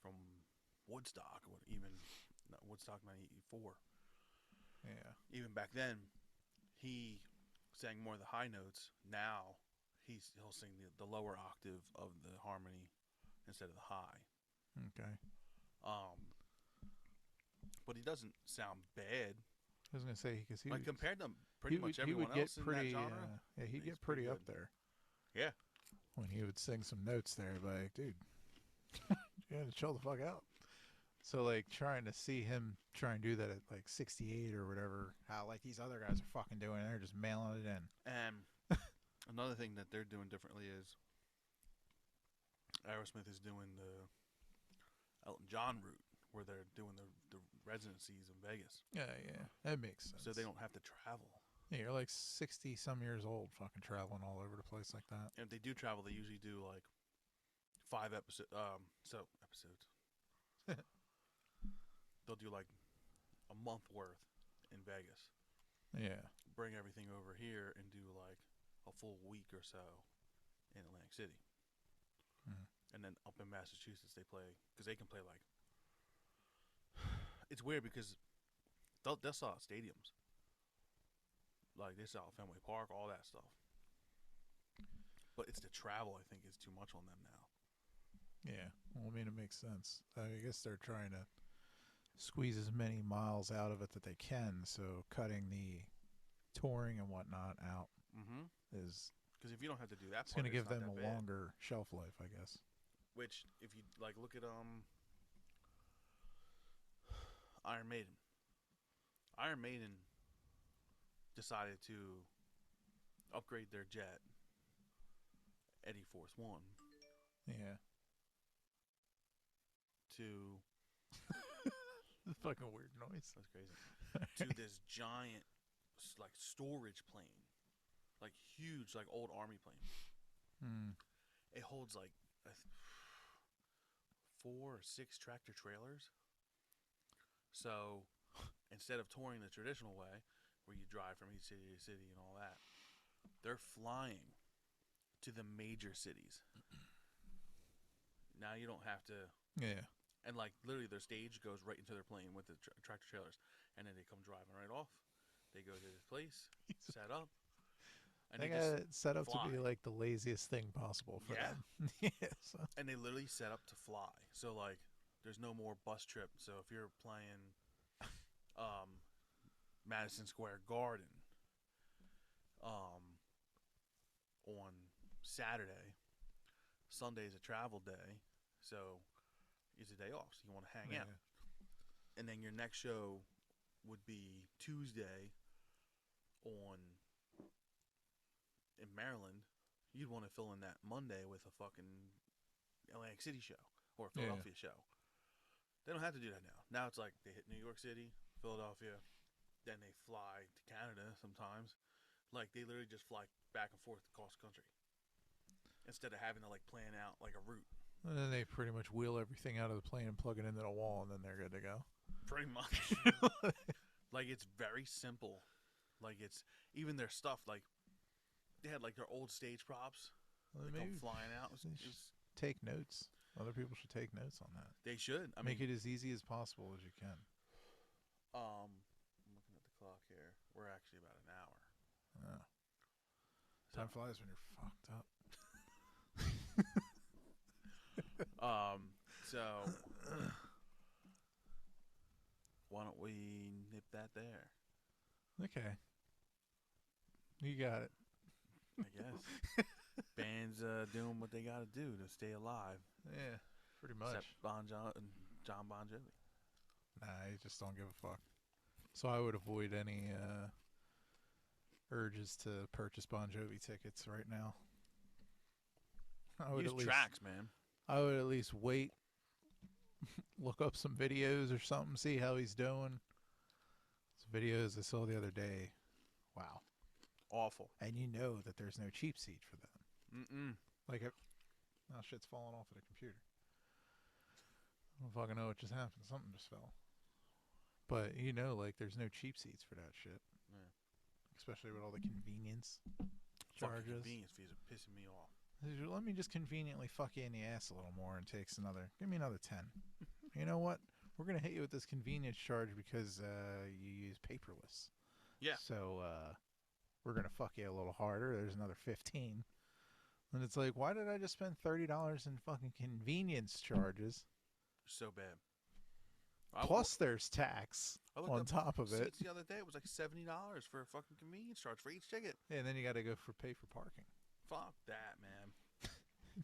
from Woodstock or Woodstock '94. Yeah. Even back then, he sang more of the high notes. Now he'll sing the lower octave of the harmony instead of the high. Okay. But he doesn't sound bad. I was gonna say because he Like compared to pretty much he everyone would get else in pretty, that genre. yeah, he'd he's get pretty pretty up good. there. Yeah. When he would sing some notes there, like, dude, you gotta chill the fuck out. So like trying to see him try and do that at like 68 or whatever, how like these other guys are fucking doing, they're just mailing it in. And another thing that they're doing differently is Aerosmith is doing the Elton John route, where they're doing the residencies in Vegas, Yeah, that makes sense. so they don't have to travel. Yeah, you're like 60 some years old, fucking traveling all over the place like that. And if they do travel, they usually do like 5 episodes. Episodes. They'll do like a month worth in Vegas. Yeah, Bring everything over here and do like a full week or so in Atlantic City. Mhm. And then up in Massachusetts, they play because they can play like. It's weird because they'll sell out stadiums. Like they sell out Fenway Park, all that stuff. But it's the travel, I think, is too much on them now. yeah. Well, I mean, it makes sense. I guess they're trying to squeeze as many miles out of it that they can. So cutting the touring and whatnot out Mm-hmm. is Because if you don't have to do that, it's going to give them not a that bad. longer shelf life, I guess. Which, if you like, look at Iron Maiden. Iron Maiden decided to upgrade their jet, Eddie Force One, Yeah. to Fucking weird noise. that's crazy to this giant like storage plane, like huge, like old army plane. Hmm. It holds like 4 or 6 tractor trailers. So instead of touring the traditional way, where you drive from each city to city and all that, they're flying to the major cities. Now you don't have to, Yeah. and like literally their stage goes right into their plane with the tractor trailers, and then they come driving right off. They go to this place, set up, And They they got just it set up to be fly. like the laziest thing possible for Yeah. them. Yeah. So. and they literally set up to fly. So like, there's no more bus trip. So if you're playing, Madison Square Garden, on Saturday, Sunday is a travel day, so it's a day off. So you want to hang out, and then your next show would be Tuesday on in Maryland. You'd want to fill in that Monday with a fucking Atlantic City show or a Philadelphia show. They don't have to do that now. Now it's like they hit New York City, Philadelphia, then they fly to Canada sometimes. Like they literally just fly back and forth across the country instead of having to like plan out like a route. And then they pretty much wheel everything out of the plane and plug it into the wall, and then they're good to go. Pretty much. Like it's very simple. Like it's even their stuff. Like they had like their old stage props. Well, They come maybe flying out. take notes. Other people should take notes on that. They should. I Make mean, it as easy as possible as you can. I'm looking at the clock here. We're actually about an hour. Yeah. So, Time flies when you're fucked up. So why don't we nip that there? Okay. You got it. I guess bands doing what they got to do to stay alive. Yeah, pretty much. Except John Bon Jovi. Nah, you just don't give a fuck. So I would avoid any urges to purchase Bon Jovi tickets right now. I would Use at least tracks, man. I would at least wait, look up some videos or something, see how he's doing. Some videos I saw the other day. Wow. Awful. And you know that there's no cheap seat for them. Mm-mm. Like, now shit's falling off of the computer. I don't fucking know what just happened. Something just fell. But you know, like, there's no cheap seats for that shit. Yeah. Especially with all the convenience Fucking charges. convenience fees are pissing me off. Let me just conveniently fuck you in the ass a little more and give me another 10. You know what? We're going to hit you with this convenience charge because you use paperless. Yeah. So we're going to fuck you a little harder. There's another 15. And it's like, why did I just spend $30 in fucking convenience charges? So bad. Plus there's tax on top of it. Seats the other day, it was like $70 for a fucking convenience charge for each ticket. Yeah, and then you got to go pay for parking. Fuck that, man.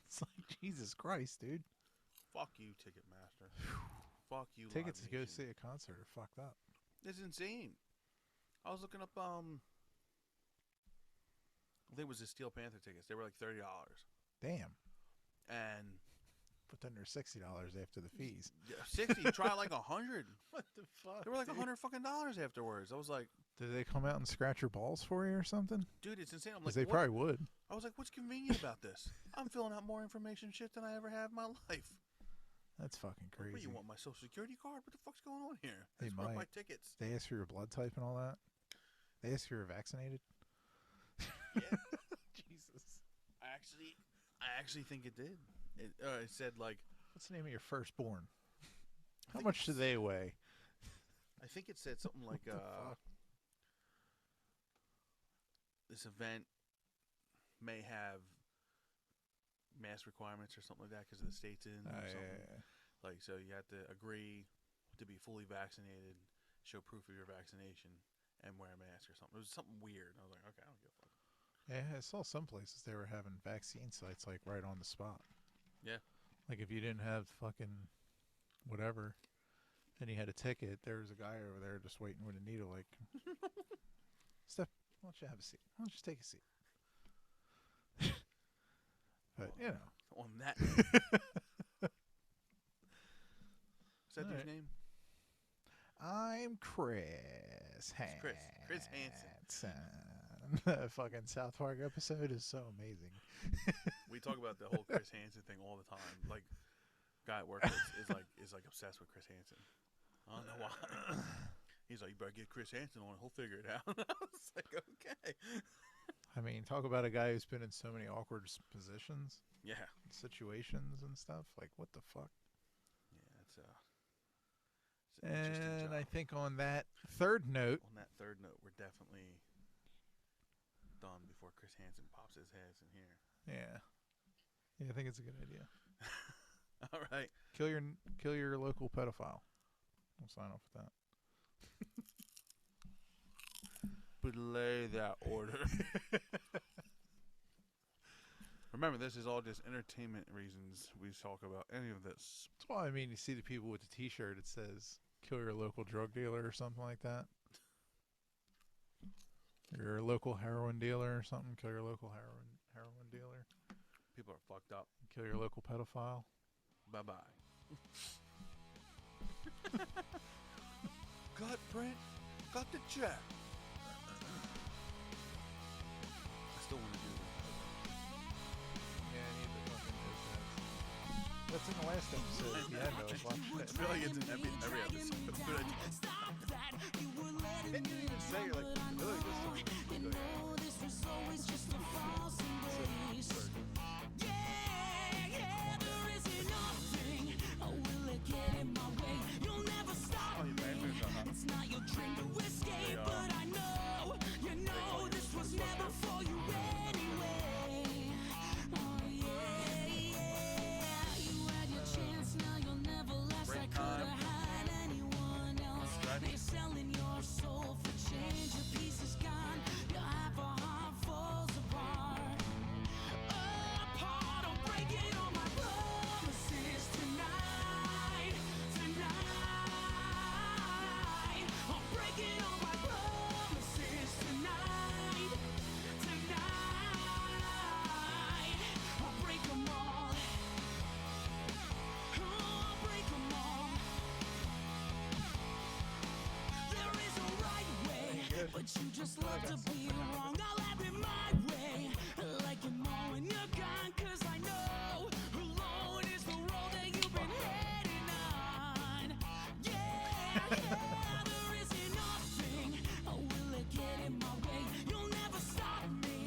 It's like, Jesus Christ, dude. Fuck you, Ticketmaster. Fuck you, Tickets Live to go Nation. see a concert are fucked up. It's insane. I was looking up, I think it was the Steel Panther tickets. They were like $30. Damn. And But then there's $60 after the fees. 60, try like 100. What the fuck? They were like $100 fucking afterwards. I was like, Did they come out and scratch your balls for you or something? dude, it's insane. I'm Because like, they what? probably would. I was like, what's convenient about this? I'm filling out more information shit than I ever have in my life. That's fucking What, crazy. you want my social security card? What the fuck's going on here? They That's where might. my tickets. They ask for your blood type and all that. They ask if you're vaccinated. Yeah. Jesus. I actually think it did. It said like, What's the name of your firstborn? How think much do it's- they weigh? I think it said something like, What the fuck? this event may have mask requirements or something like that because of the states in or something. Yeah. Like, so you have to agree to be fully vaccinated, show proof of your vaccination, and wear a mask or something. It was something weird. I was like, okay, I don't give a fuck. Yeah, I saw some places they were having vaccine sites like right on the spot. Yeah. Like if you didn't have fucking whatever and you had a ticket, there was a guy over there just waiting with a needle like, Steph, why don't you have a seat? Why don't you take a seat? But, you know. On that. Is that dude's Alright. name? I'm Chris Hansen. Chris Hansen. That fucking South Park episode is so amazing. We talk about the whole Chris Hansen thing all the time. Like, guy at work is like obsessed with Chris Hansen. I don't know why. He's like, you better get Chris Hansen on it. He'll figure it out. I was like, okay. I mean, talk about a guy who's been in so many awkward positions, Yeah. situations and stuff. Like, what the fuck? Yeah, it's an interesting And job. I think on that third note, On that third note, we're definitely done before Chris Hansen pops his head in here. Yeah. Yeah, I think it's a good idea. All right. Kill your local pedophile. We'll sign off with that. Belay that order. Remember, this is all just entertainment reasons we talk about any of this. That's why, I mean, you see the people with the T-shirt. It says "Kill your local drug dealer" or something like that. Your local heroin dealer or something. Kill your local heroin dealer. People are fucked up. Kill your local pedophile. Bye-bye. Cut, print. Cut the check. I still want to do that. Yeah, I need the fucking That's in the last episode. Yeah, no, watch I feel like it's in every episode. And you even say, you're like, I feel like this song is good. It's not your dream to escape, but I know, you know, this was never for you anyway. Oh yeah, yeah. You had your chance, now you'll never last. I could've had anyone else. They're selling your soul for change. Your piece is gone. Your half a heart falls apart. Apart, I'm breaking all my promises tonight. I'm breaking all my promises tonight. I'll break them all. I'll break them all. There is a right way, but you just love to be wrong. I'll have it my way, like you know when you're gone. 'Cause I know alone is the road that you've been heading on. Yeah, there isn't nothing. Will it get in my way? You'll never stop me.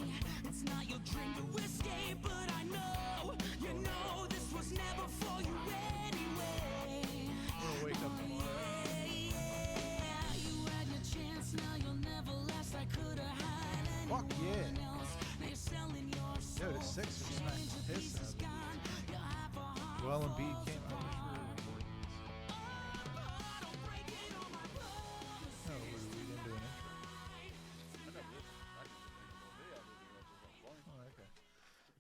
It's not your dream to escape, but I know, you know, this was never for you anyway. I'm gonna wake up tomorrow. Yeah, you had your chance, now you'll never last. I could've had anyone Fuck yeah. else. They're selling your soul Yo, the Sixers for smacked change. the Your piss piece out is of them. gone. Your half a heart Joel falls Embiid came out.